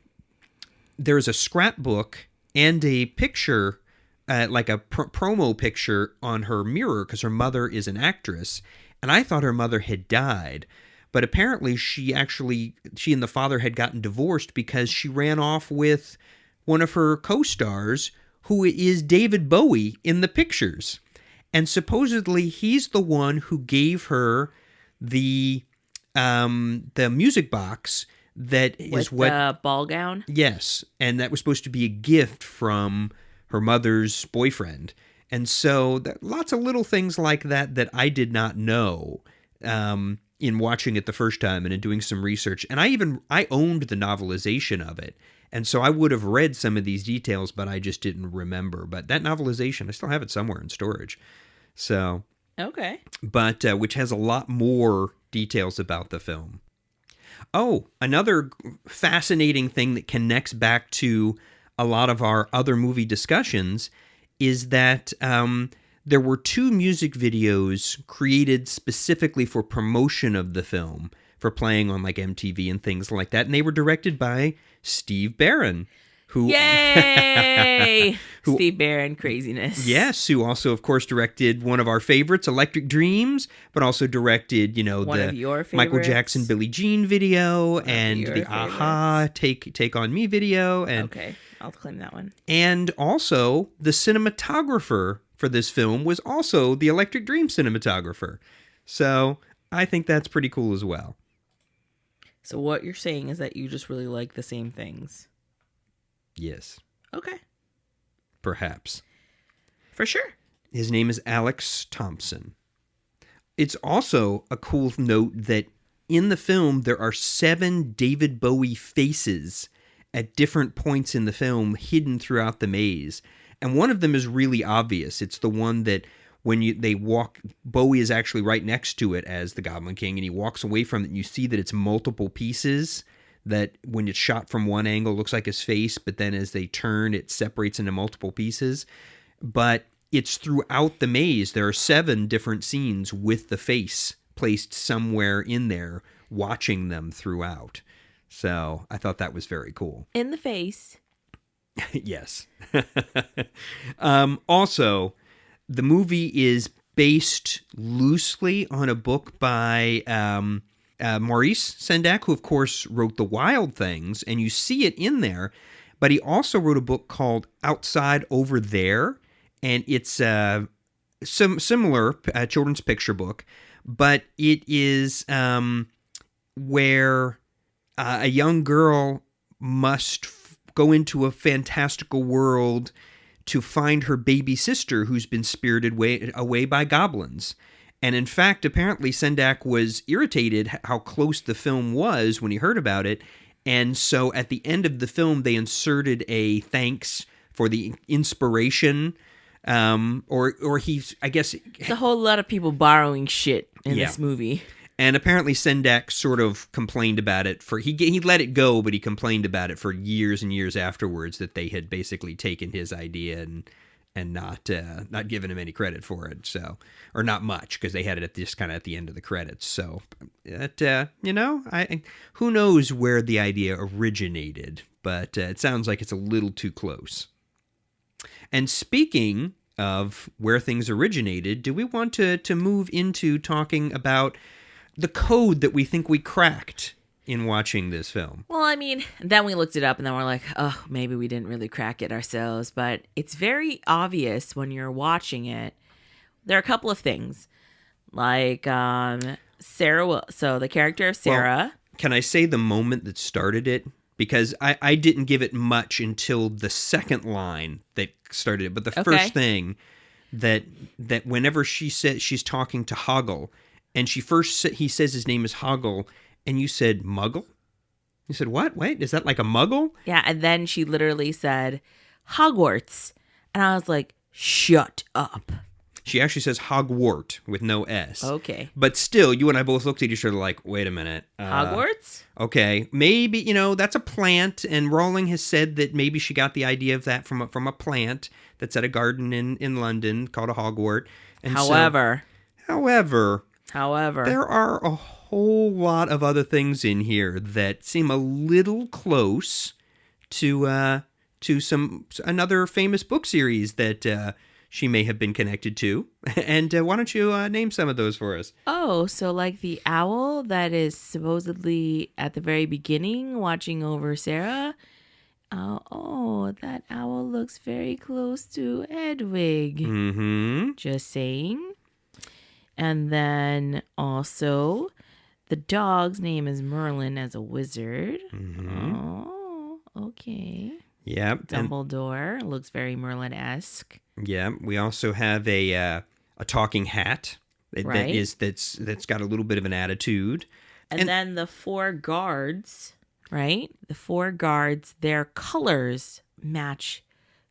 there's a scrapbook and a picture, like a promo picture on her mirror, because her mother is an actress, and I thought her mother had died. But apparently she and the father had gotten divorced because she ran off with one of her co-stars, who is David Bowie in the pictures. And supposedly he's the one who gave her the music box that is with the ball gown? Yes, and that was supposed to be a gift from her mother's boyfriend. And so lots of little things like that I did not know in watching it the first time and in doing some research. And I owned the novelization of it. And so I would have read some of these details, but I just didn't remember. But that novelization, I still have it somewhere in storage. So. Okay. But which has a lot more details about the film. Oh, another fascinating thing that connects back to a lot of our other movie discussions is that there were 2 music videos created specifically for promotion of the film, for playing on like MTV and things like that. And they were directed by Steve Barron, who... Yay! Steve Barron craziness. Yes, who also, of course, directed one of our favorites, Electric Dreams, but also directed, one of your favorites. Michael Jackson Billie Jean video and the Aha Take On Me video. And, okay, I'll claim that one. And also, the cinematographer for this film was also the Electric Dream cinematographer. So I think that's pretty cool as well. So what you're saying is that you just really like the same things. Yes. Okay. Perhaps. For sure. His name is Alex Thompson. It's also a cool note that in the film, there are 7 David Bowie faces at different points in the film hidden throughout the maze. And one of them is really obvious. It's the one that when they walk, Bowie is actually right next to it as the Goblin King, and he walks away from it, and you see that it's multiple pieces, that when it's shot from one angle, it looks like his face, but then as they turn, it separates into multiple pieces. But it's throughout the maze. There are 7 different scenes with the face placed somewhere in there, watching them throughout. So I thought that was very cool. In the face. Yes. Also, the movie is based loosely on a book by Maurice Sendak, who, of course, wrote The Wild Things, and you see it in there. But he also wrote a book called Outside Over There, and it's similar children's picture book, but it is where a young girl must go into a fantastical world to find her baby sister who's been spirited away by goblins. And in fact, apparently Sendak was irritated how close the film was when he heard about it. And so at the end of the film, they inserted a thanks for the inspiration. Or he's, I guess... It's a whole lot of people borrowing shit in this movie. And apparently Sendak sort of complained about it he let it go, but he complained about it for years and years afterwards, that they had basically taken his idea and not given him any credit for it. So, or not much, because they had it just kind of at the end of the credits. So, who knows where the idea originated, but it sounds like it's a little too close. And speaking of where things originated, do we want to move into talking about the code that we think we cracked in watching this film? Well, I mean, then we looked it up and then we're like, oh, maybe we didn't really crack it ourselves. But it's very obvious when you're watching it. There are a couple of things. Like Sarah, so the character of Sarah. Well, can I say the moment that started it? Because I didn't give it much until the second line that started it. But the first thing that whenever she said she's talking to Hoggle, and he says his name is Hoggle, and you said Muggle? You said, what? Wait, is that like a Muggle? Yeah, and then she literally said Hogwarts. And I was like, shut up. She actually says Hogwart with no S. Okay. But still, you and I both looked at each other like, wait a minute. Hogwarts? Okay, maybe, that's a plant, and Rowling has said that maybe she got the idea of that from a plant that's at a garden in London called a Hogwart. And However, there are a whole lot of other things in here that seem a little close to another famous book series that she may have been connected to. And why don't you name some of those for us? Oh, so like the owl that is supposedly at the very beginning watching over Sarah. Oh, that owl looks very close to Hedwig. Mm-hmm. Just saying. And then also, the dog's name is Merlin as a wizard. Mm-hmm. Oh, okay. Yep. Dumbledore looks very Merlin-esque. Yeah. We also have a talking hat Right. that's got a little bit of an attitude. And then the 4 guards, right? The 4 guards, their colors match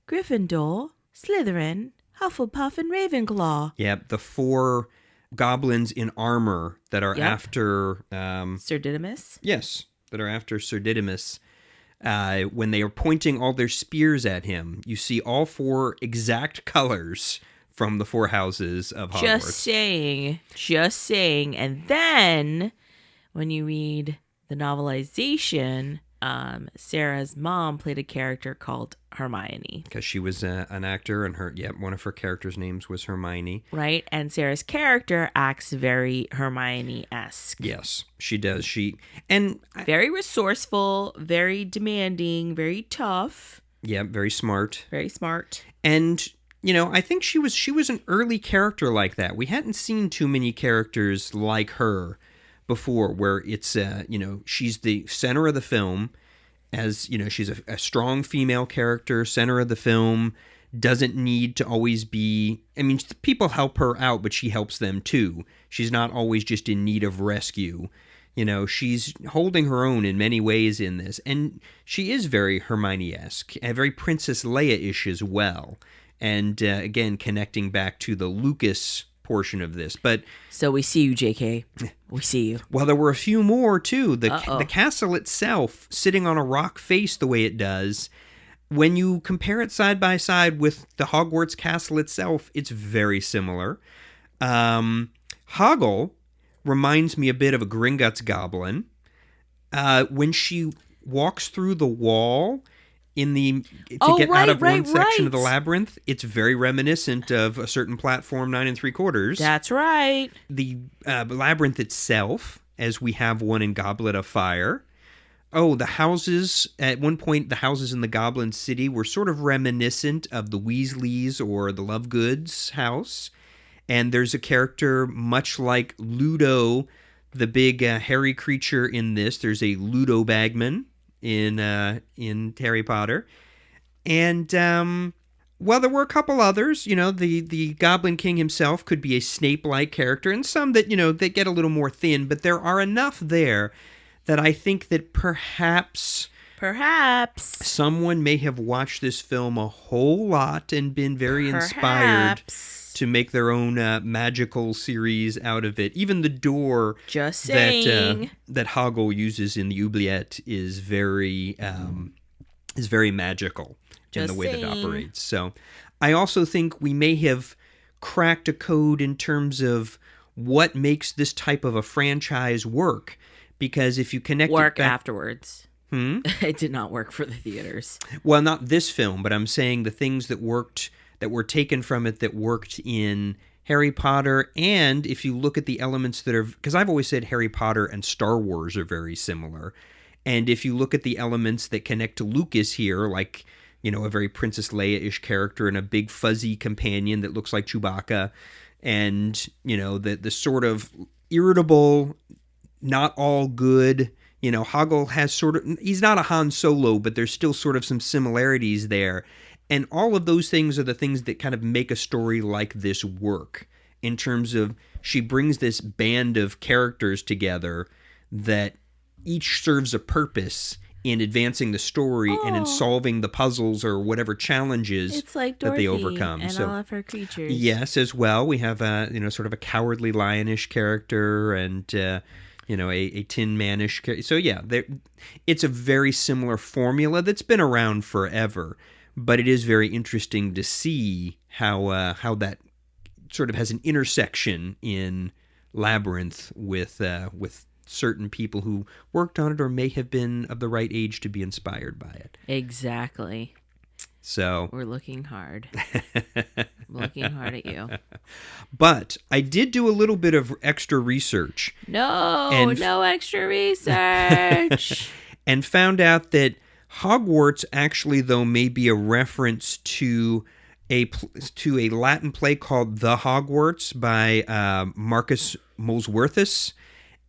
Gryffindor, Slytherin, Hufflepuff, and Ravenclaw. Yep. The 4 goblins in armor that are after Sir Didymus. Yes, that are after Sir Didymus. When they are pointing all their spears at him, you see all 4 exact colors from the 4 houses of Hogwarts. Just saying. And then when you read the novelization, Sarah's mom played a character called Hermione. Because she was an actor, and one of her characters' names was Hermione. Right? And Sarah's character acts very Hermione-esque. Yes, she does. Very resourceful, very demanding, very tough. Yeah, very smart. Very smart. And, I think she was an early character like that. We hadn't seen too many characters like her before, where it's, she's the center of the film. As, she's a strong female character, center of the film, doesn't need to always be... I mean, people help her out, but she helps them too. She's not always just in need of rescue. She's holding her own in many ways in this. And she is very Hermione-esque, and very Princess Leia-ish as well. And, again, connecting back to the Lucas portion of this. But so we see you, JK. We see you. Well, there were a few more too. The castle itself, sitting on a rock face the way it does, when you compare it side by side with the Hogwarts castle itself, it's very similar. Hoggle reminds me a bit of a Gringotts goblin. When she walks through the wall out of one section of the labyrinth, it's very reminiscent of a certain platform 9 3/4. That's right. The labyrinth itself, as we have one in Goblet of Fire. Oh, the houses, at one point, the houses in the Goblin City were sort of reminiscent of the Weasleys or the Lovegoods house. And there's a character much like Ludo, the big hairy creature in this. There's a Ludo Bagman in Harry Potter. And, there were a couple others. The Goblin King himself could be a Snape-like character, and some that, they get a little more thin, but there are enough there that I think that perhaps Perhaps. Someone may have watched this film a whole lot and been very inspired to make their own magical series out of it. Even the door Just saying. that Hoggle uses in the oubliette is very magical in the way that it operates. So I also think we may have cracked a code in terms of what makes this type of a franchise work. Because if you connect work it back, afterwards. It did not work for the theaters. Well, not this film, but I'm saying the things that worked, that were taken from it, that worked in Harry Potter. And if you look at the elements that are, because I've always said Harry Potter and Star Wars are very similar. And if you look at the elements that connect to Lucas here, like, you know, a very Princess Leia-ish character and a big fuzzy companion that looks like Chewbacca, and, you know, the sort of irritable, not all good, you know, Hoggle has sort of, he's not a Han Solo, but there's still sort of some similarities there. And all of those things are the things that kind of make a story like this work, in terms of she brings this band of characters together that each serves a purpose in advancing the story and in solving the puzzles or whatever challenges it's like that they Dorothy overcome. and all of her creatures. Yes, as well. We have a, you know, sort of a cowardly lionish character and, you know, a Tin Man-ish character. So yeah, it's a very similar formula that's been around forever, but it is very interesting to see how that sort of has an intersection in Labyrinth with certain people who worked on it or may have been of the right age to be inspired by it. Exactly. So we're looking hard. Looking hard at you. But I did do a little bit of extra research. No extra research. And found out that Hogwarts actually, though, may be a reference to a Latin play called The Hogwarts by Marcus Molesworthus.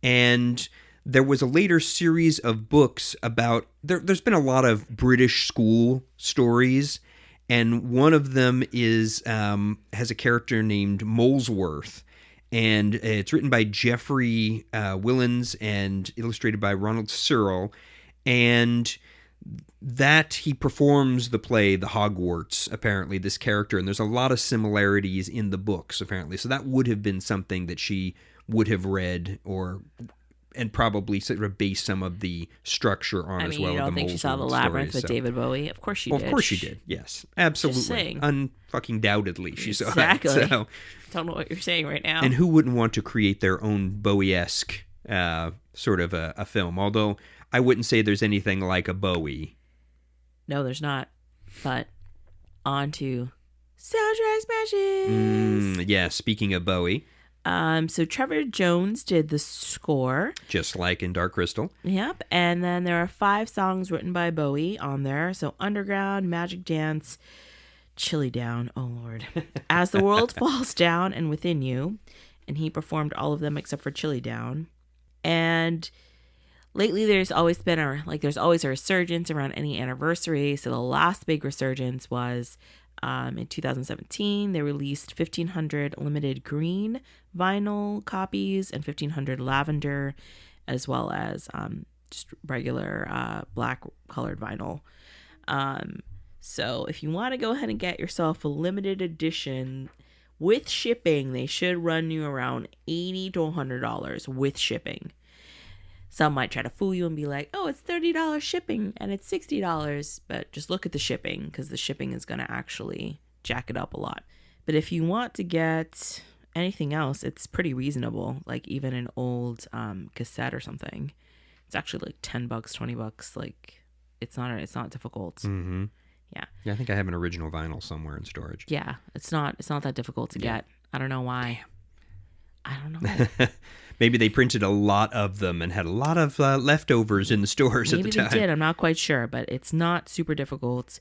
And there was a later series of books about, there's been a lot of British school stories, and one of them is has a character named Molesworth, and it's written by Geoffrey Willens and illustrated by Ronald Searle, and that he performs the play The Hogwarts, apparently, this character, and there's a lot of similarities in the books, apparently, so that would have been something that she would have read and probably sort of base some of the structure on as well. I don't think she saw The Labyrinth with David Bowie. Of course she did. Of course she did. Yes, absolutely. Just saying. Unfucking doubtedly she saw it. Exactly. So, don't know what you're saying right now. and who wouldn't want to create their own Bowie-esque sort of a film? Although I wouldn't say there's anything like a Bowie. No, there's not. But on to soundtrack smashes. Yeah, speaking of Bowie. So Trevor Jones did the score. Just like in Dark Crystal. Yep. And then there are 5 songs written by Bowie on there. So Underground, Magic Dance, Chilly Down, oh Lord. As the World Falls Down and Within You. And he performed all of them except for Chilly Down. And lately there's always been there's always a resurgence around any anniversary. So the last big resurgence was in 2017. They released 1,500 limited green vinyl copies and 1,500 lavender, as well as just regular black colored vinyl. So if you want to go ahead and get yourself a limited edition with shipping, they should run you around $80 to $100 with shipping. Some might try to fool you and be like, oh, it's $30 shipping and it's $60. But just look at the shipping, because the shipping is going to actually jack it up a lot. But if you want to get anything else, it's pretty reasonable. Like even an old cassette or something. It's actually like $10, $20. Like it's not difficult. Mm-hmm. Yeah. Yeah, I think I have an original vinyl somewhere in storage. Yeah, it's not that difficult to get. I don't know why. I don't know. Maybe they printed a lot of them and had a lot of leftovers in the stores at the time. Maybe they did. I'm not quite sure, but it's not super difficult.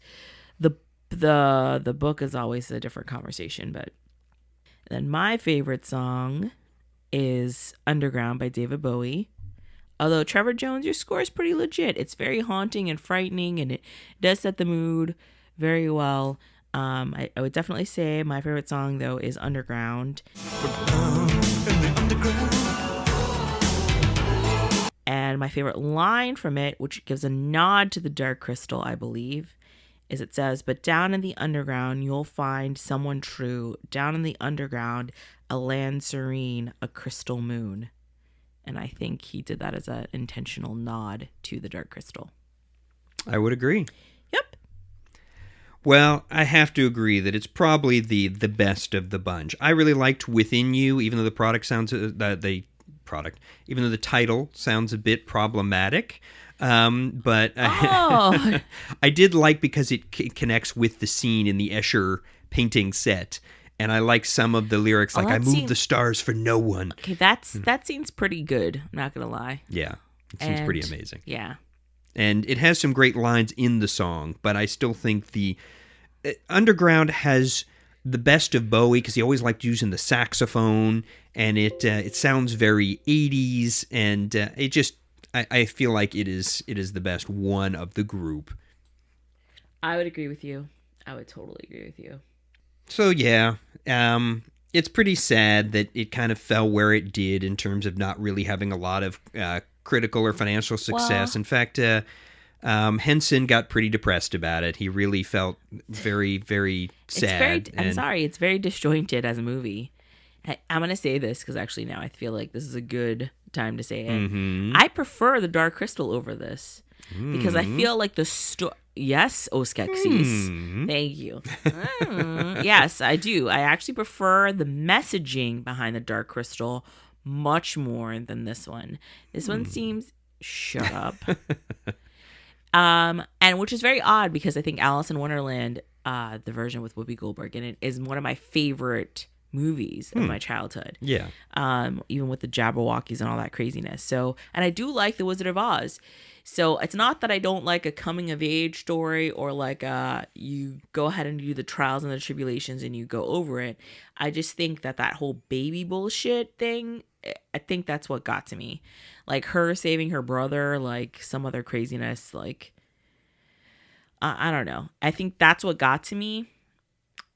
The book is always a different conversation. But then my favorite song is Underground by David Bowie. Although Trevor Jones, your score is pretty legit. It's very haunting and frightening, and it does set the mood very well. I would definitely say my favorite song, though, is Underground. And And my favorite line from it, which gives a nod to the Dark Crystal, I believe, is it says, "But down in the underground, you'll find someone true. Down in the underground, a land serene, a crystal moon." And I think he did that as an intentional nod to the Dark Crystal. I would agree. Yep. Well, I have to agree that it's probably the best of the bunch. I really liked Within You, even though the even though the title sounds a bit problematic. But I did like because it connects with the scene in the Escher painting set. And I like some of the lyrics, like, "I moved the stars for no one." Okay, that scene's pretty good. I'm not going to lie. Yeah, it seems pretty amazing. Yeah. And it has some great lines in the song, but I still think the Underground has the best of Bowie because he always liked using the saxophone, and it sounds very 80s, and it just I feel like it is the best one of the group. I would agree with you. I would totally agree with you. So yeah, it's pretty sad that it kind of fell where it did in terms of not really having a lot of critical or financial success. In fact, Henson got pretty depressed about it. He really felt very, very sad. I'm sorry, it's very disjointed as a movie. I'm going to say this because actually now I feel like this is a good time to say it. Mm-hmm. I prefer the Dark Crystal over this because I feel like the story... Yes, Skeksis. Thank you. Yes, I do. I actually prefer the messaging behind the Dark Crystal much more than this one. This one seems... Shut up. And which is very odd because I think Alice in Wonderland, the version with Whoopi Goldberg in it, is one of my favorite movies of my childhood. Yeah. Even with the Jabberwockies and all that craziness. So, and I do like The Wizard of Oz. So it's not that I don't like a coming of age story or like you go ahead and do the trials and the tribulations and you go over it. I just think that whole baby bullshit thing, I think that's what got to me. Like her saving her brother, like some other craziness, like I don't know. I think that's what got to me.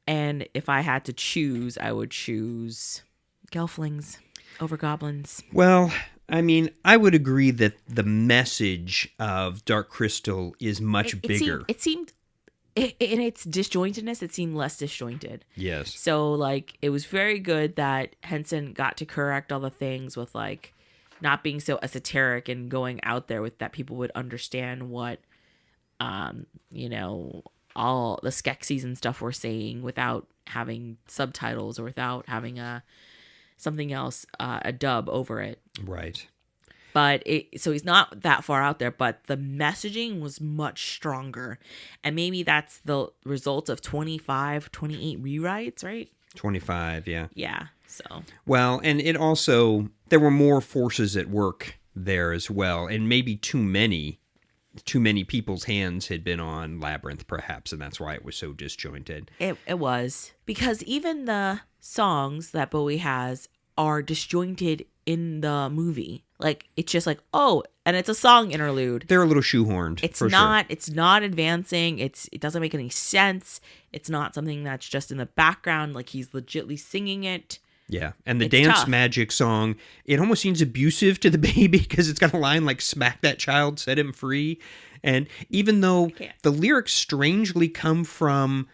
And if I had to choose, I would choose Gelflings over goblins. Well, I mean, I would agree that the message of Dark Crystal is much bigger. It seemed in its disjointedness, it seemed less disjointed. Yes. So, like, it was very good that Henson got to correct all the things with, like, not being so esoteric and going out there with that people would understand what, all the Skeksis and stuff were saying without having subtitles or without having something else, a dub over it. Right. But so he's not that far out there, but the messaging was much stronger. And maybe that's the result of 28 rewrites, right? 25, yeah. Yeah, so. Well, and it also, there were more forces at work there as well, and maybe too many people's hands had been on Labyrinth, perhaps, and that's why it was so disjointed. It was. Because even the songs that Bowie has are disjointed in the movie. Like, it's just like, oh, and it's a song interlude. They're a little shoehorned. It's Sure. not advancing. It doesn't make any sense. It's not something that's just in the background. Like, he's legitly singing it. Yeah, and the It's Dance tough. Magic song, it almost seems abusive to the baby because it's got a line like, "Smack that child, set him free." And even though the lyrics strangely come from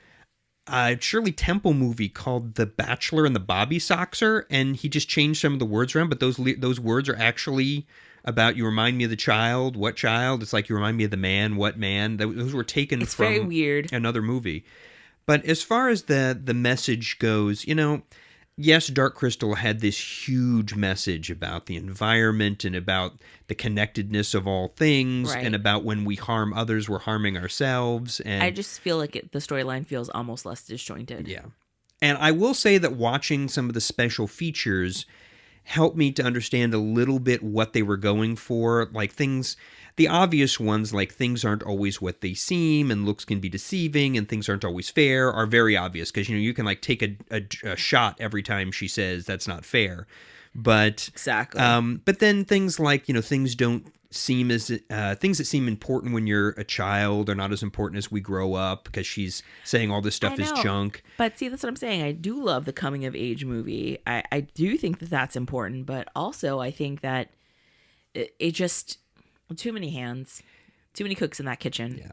a Shirley Temple movie called The Bachelor and the Bobby Soxer, and he just changed some of the words around, but those words are actually about, "You remind me of the child." What child? It's like, "You remind me of the man." What man? Those were taken from very weird. Another movie. But as far as the message goes, yes, Dark Crystal had this huge message about the environment and about the connectedness of all things, Right. and about when we harm others, we're harming ourselves. And I just feel like the storyline feels almost less disjointed. yeah. And I will say that watching some of the special features helped me to understand a little bit what they were going for. Like things, the obvious ones, like things aren't always what they seem, and looks can be deceiving, and things aren't always fair, are very obvious. Because, you can like take a shot every time she says that's not fair. But Exactly. but then things like, things don't seem as things that seem important when you're a child are not as important as we grow up, because she's saying all this stuff is I know. junk. But see, that's what I'm saying. I do love the coming of age movie. I do think that that's important, but also I think that it just, Too many hands. Too many cooks in that kitchen. Yeah.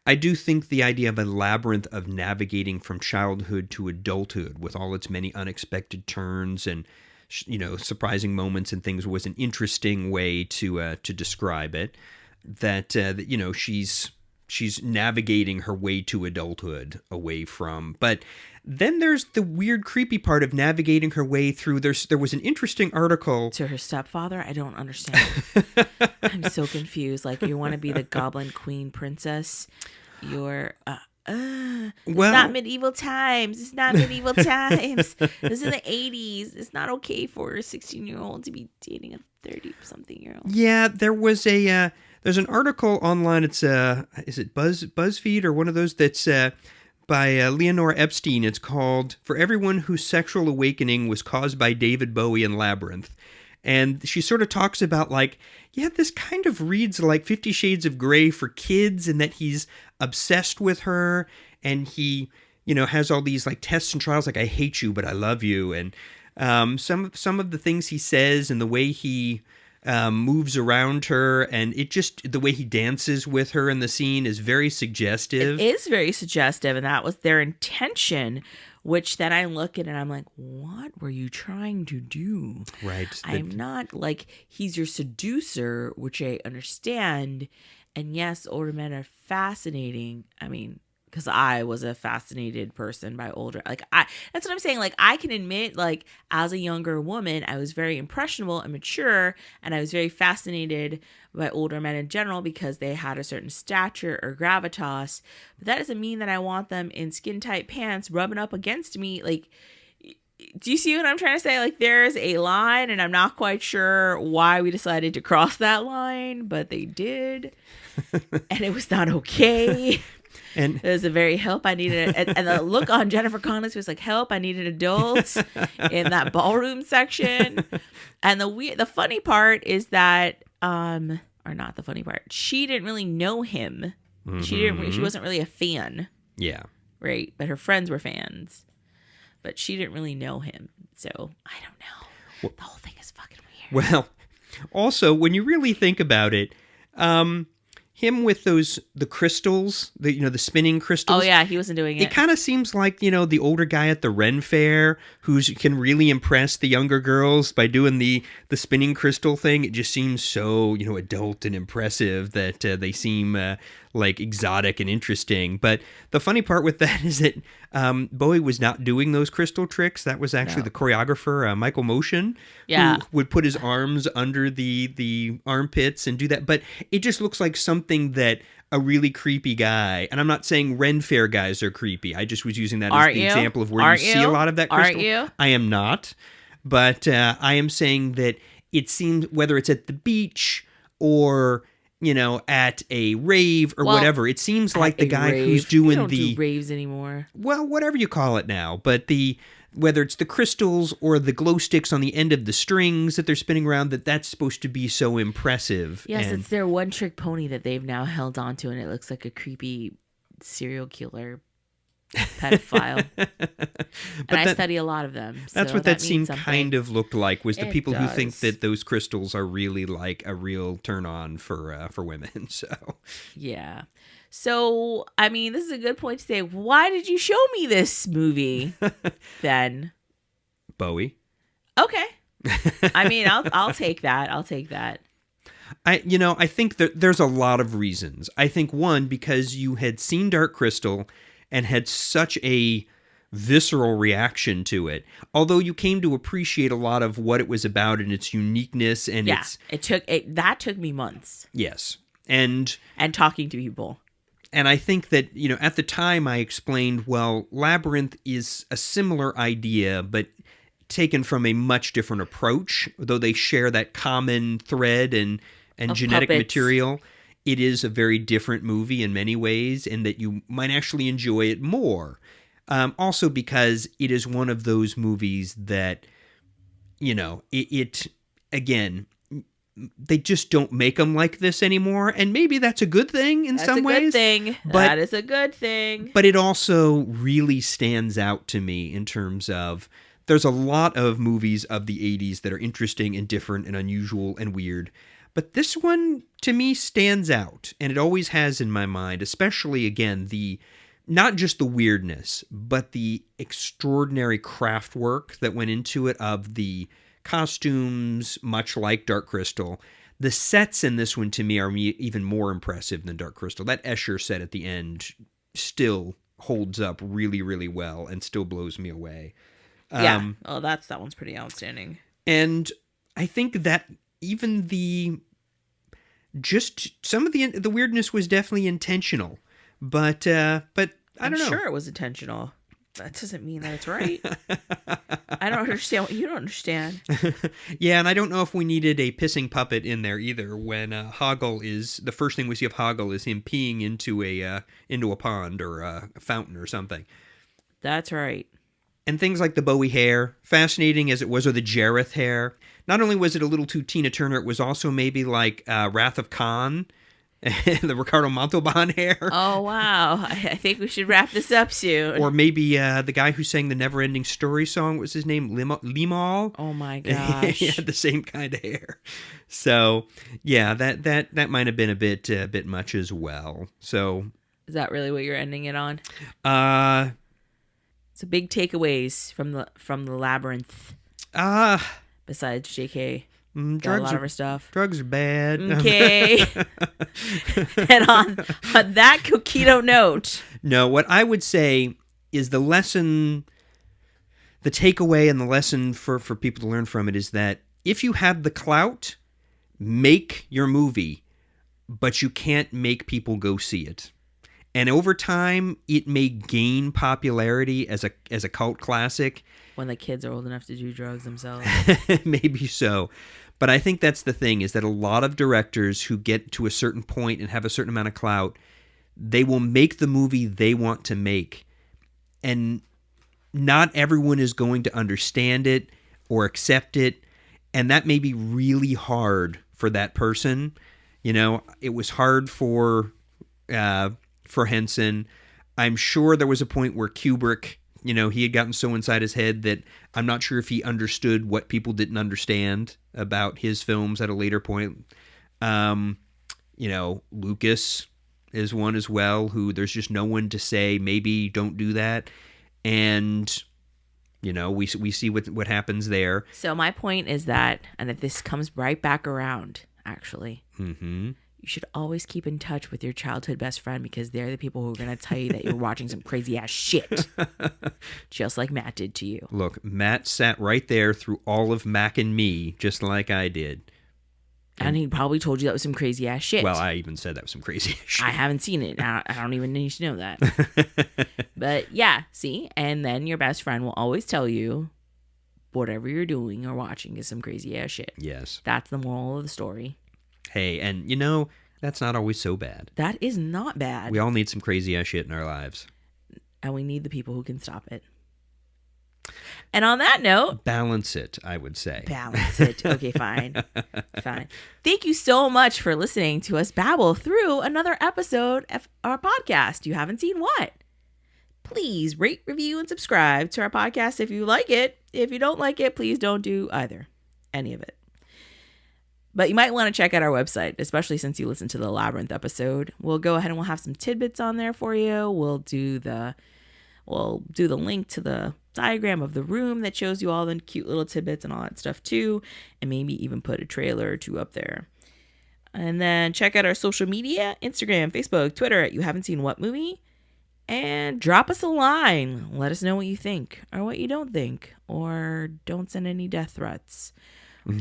I do think the idea of a labyrinth of navigating from childhood to adulthood with all its many unexpected turns and, surprising moments and things was an interesting way to describe it. That she's navigating her way to adulthood away from. But then there's the weird, creepy part of navigating her way through. There was an interesting article to her stepfather. I don't understand. I'm so confused. Like, you want to be the Goblin Queen Princess? You're it's not medieval times. It's not medieval times. This is the 80s. It's not okay for a 16-year-old to be dating a 30-something-year-old. Yeah, there's an article online. It's is it BuzzFeed or one of those that's by Leonore Epstein. It's called "For Everyone Whose Sexual Awakening Was Caused by David Bowie and Labyrinth." And she sort of talks about this kind of reads like 50 Shades of Grey for kids, and that he's obsessed with her, and he, has all these tests and trials, I hate you, but I love you. And some of the things he says and the way he moves around her, and the way he dances with her in the scene is very suggestive. It is very suggestive, and that was their intention, which then I look at it and I'm like, what were you trying to do? Right. I'm not he's your seducer, which I understand. And yes, older men are fascinating. I mean, because I was a fascinated person by older, that's what I'm saying. I can admit, as a younger woman, I was very impressionable and mature, and I was very fascinated by older men in general because they had a certain stature or gravitas. But that doesn't mean that I want them in skin tight pants rubbing up against me. Do you see what I'm trying to say? There's a line, and I'm not quite sure why we decided to cross that line, but they did, and it was not okay. And it was a very help. I needed, and the look on Jennifer Connelly's was help. I needed adults in that ballroom section. And the funny part is that, or not the funny part, she didn't really know him. Mm-hmm. She wasn't really a fan. Yeah. Right. But her friends were fans. But she didn't really know him. So I don't know. Well, the whole thing is fucking weird. Well, also, when you really think about it, him with the crystals, the spinning crystals. Oh yeah, he wasn't doing it. It kind of seems like, the older guy at the Ren Fair who can really impress the younger girls by doing the spinning crystal thing. It just seems so, adult and impressive that they seem exotic and interesting. But the funny part with that is that Bowie was not doing those crystal tricks. That was actually the choreographer, Michael Motion, who would put his arms under the armpits and do that. But it just looks like something that a really creepy guy, and I'm not saying Ren Fair guys are creepy. I just was using that as the example of where you see a lot of that crystal. Aren't you? I am not. But I am saying that it seems, whether it's at the beach or at a rave or whatever, it seems like the guy who's doing don't do raves anymore. Well, whatever you call it now, but whether it's the crystals or the glow sticks on the end of the strings that they're spinning around, that's supposed to be so impressive. Yes, it's their one-trick pony that they've now held onto, and it looks like a creepy serial killer pedophile. And I study a lot of them. That's so what that scene kind of looked like, was the It people who does. think that those crystals are really a real turn on for women. So yeah. So, I mean, this is a good point to say, why did you show me this movie then? Bowie. Okay. I mean, I'll take that. I'll take that. I think that there's a lot of reasons. I think one, because you had seen Dark Crystal and had such a visceral reaction to it. Although you came to appreciate a lot of what it was about and its uniqueness and that took me months. Yes. And talking to people. And I think that, at the time I explained, well, Labyrinth is a similar idea, but taken from a much different approach, though they share that common thread and genetic puppets. Material. It is a very different movie in many ways, and that you might actually enjoy it more. Also because it is one of those movies that, it again, they just don't make them like this anymore, and maybe that's a good thing in some ways. That's a good thing. That is a good thing. But it also really stands out to me in terms of there's a lot of movies of the 80s that are interesting and different and unusual and weird. But this one, to me, stands out. And it always has in my mind, especially, again, not just the weirdness, but the extraordinary craft work that went into it of the costumes, much like Dark Crystal. The sets in this one, to me, are even more impressive than Dark Crystal. That Escher set at the end still holds up really, really well and still blows me away. Yeah. That one's pretty outstanding. And I think that even some of the weirdness was definitely intentional, but I don't know. I'm sure it was intentional. That doesn't mean that it's right. I don't understand what you don't understand. Yeah, and I don't know if we needed a pissing puppet in there either. When the first thing we see of Hoggle is him peeing into a pond or a fountain or something. That's right. And things like the Bowie hair, fascinating as it was, or the Jareth hair. Not only was it a little too Tina Turner, it was also maybe like Wrath of Khan, the Ricardo Montalban hair. Oh, wow. I think we should wrap this up soon. Or maybe the guy who sang the Never Ending Story song, what was his name? Limahl? Oh, my gosh. He had the same kind of hair. So, yeah, that might have been a bit much as well. So, is that really what you're ending it on? So big takeaways from the Labyrinth. Besides JK. Got a lot of her stuff. Drugs are bad. Okay. And on that coquito note. No, what I would say is the lesson, the takeaway and the lesson for people to learn from it is that if you have the clout, make your movie, but you can't make people go see it. And over time, it may gain popularity as a cult classic. When the kids are old enough to do drugs themselves. Maybe so. But I think that's the thing, is that a lot of directors who get to a certain point and have a certain amount of clout, they will make the movie they want to make. And not everyone is going to understand it or accept it. And that may be really hard for that person. You know, it was hard for Henson. I'm sure there was a point where Kubrick, you know, he had gotten so inside his head that I'm not sure if he understood what people didn't understand about his films at a later point. You know, Lucas is one as well, who there's just no one to say, maybe don't do that. And, you know, we see what happens there. So my point is that this comes right back around, actually. Mm-hmm. You should always keep in touch with your childhood best friend, because they're the people who are going to tell you that you're watching some crazy ass shit. Just like Matt did to you. Look, Matt sat right there through all of Mac and Me, just like I did. And he probably told you that was some crazy ass shit. Well, I even said that was some crazy ass shit. I haven't seen it. I don't even need to know that. But yeah, see? And then your best friend will always tell you whatever you're doing or watching is some crazy ass shit. Yes. That's the moral of the story. Hey, and you know, that's not always so bad. That is not bad. We all need some crazy ass shit in our lives. And we need the people who can stop it. And on that note... balance it, I would say. Balance it. Okay, fine. Fine. Thank you so much for listening to us babble through another episode of our podcast. You haven't seen what? Please rate, review, and subscribe to our podcast if you like it. If you don't like it, please don't do either. Any of it. But you might want to check out our website, especially since you listened to the Labyrinth episode. We'll go ahead and we'll have some tidbits on there for you. We'll do the link to the diagram of the room that shows you all the cute little tidbits and all that stuff too. And maybe even put a trailer or two up there. And then check out our social media, Instagram, Facebook, Twitter at You Haven't Seen What Movie. And drop us a line. Let us know what you think or what you don't think. Or don't send any death threats.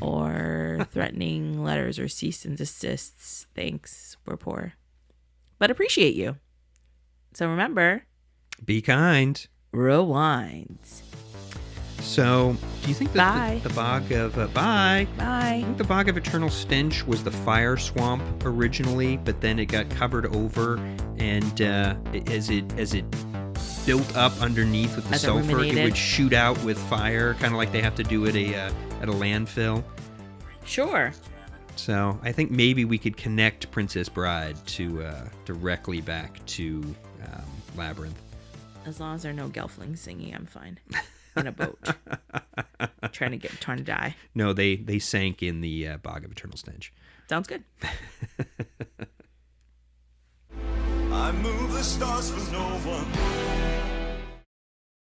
Or threatening letters or cease and desists. Thanks. We're poor. But appreciate you. So remember. Be kind. Rewind. So, do you think that the bog of... bye. Bye. I think the bog of eternal stench was the fire swamp originally, but then it got covered over, and as it built up underneath with the sulfur, it would shoot out with fire, kind of like they have to do at a landfill. Sure. So I think maybe we could connect Princess Bride to directly back to Labyrinth. As long as there are no gelflings singing, I'm fine. In a boat. trying to die. No, they sank in the bog of eternal stench. Sounds good. I move the stars for no one.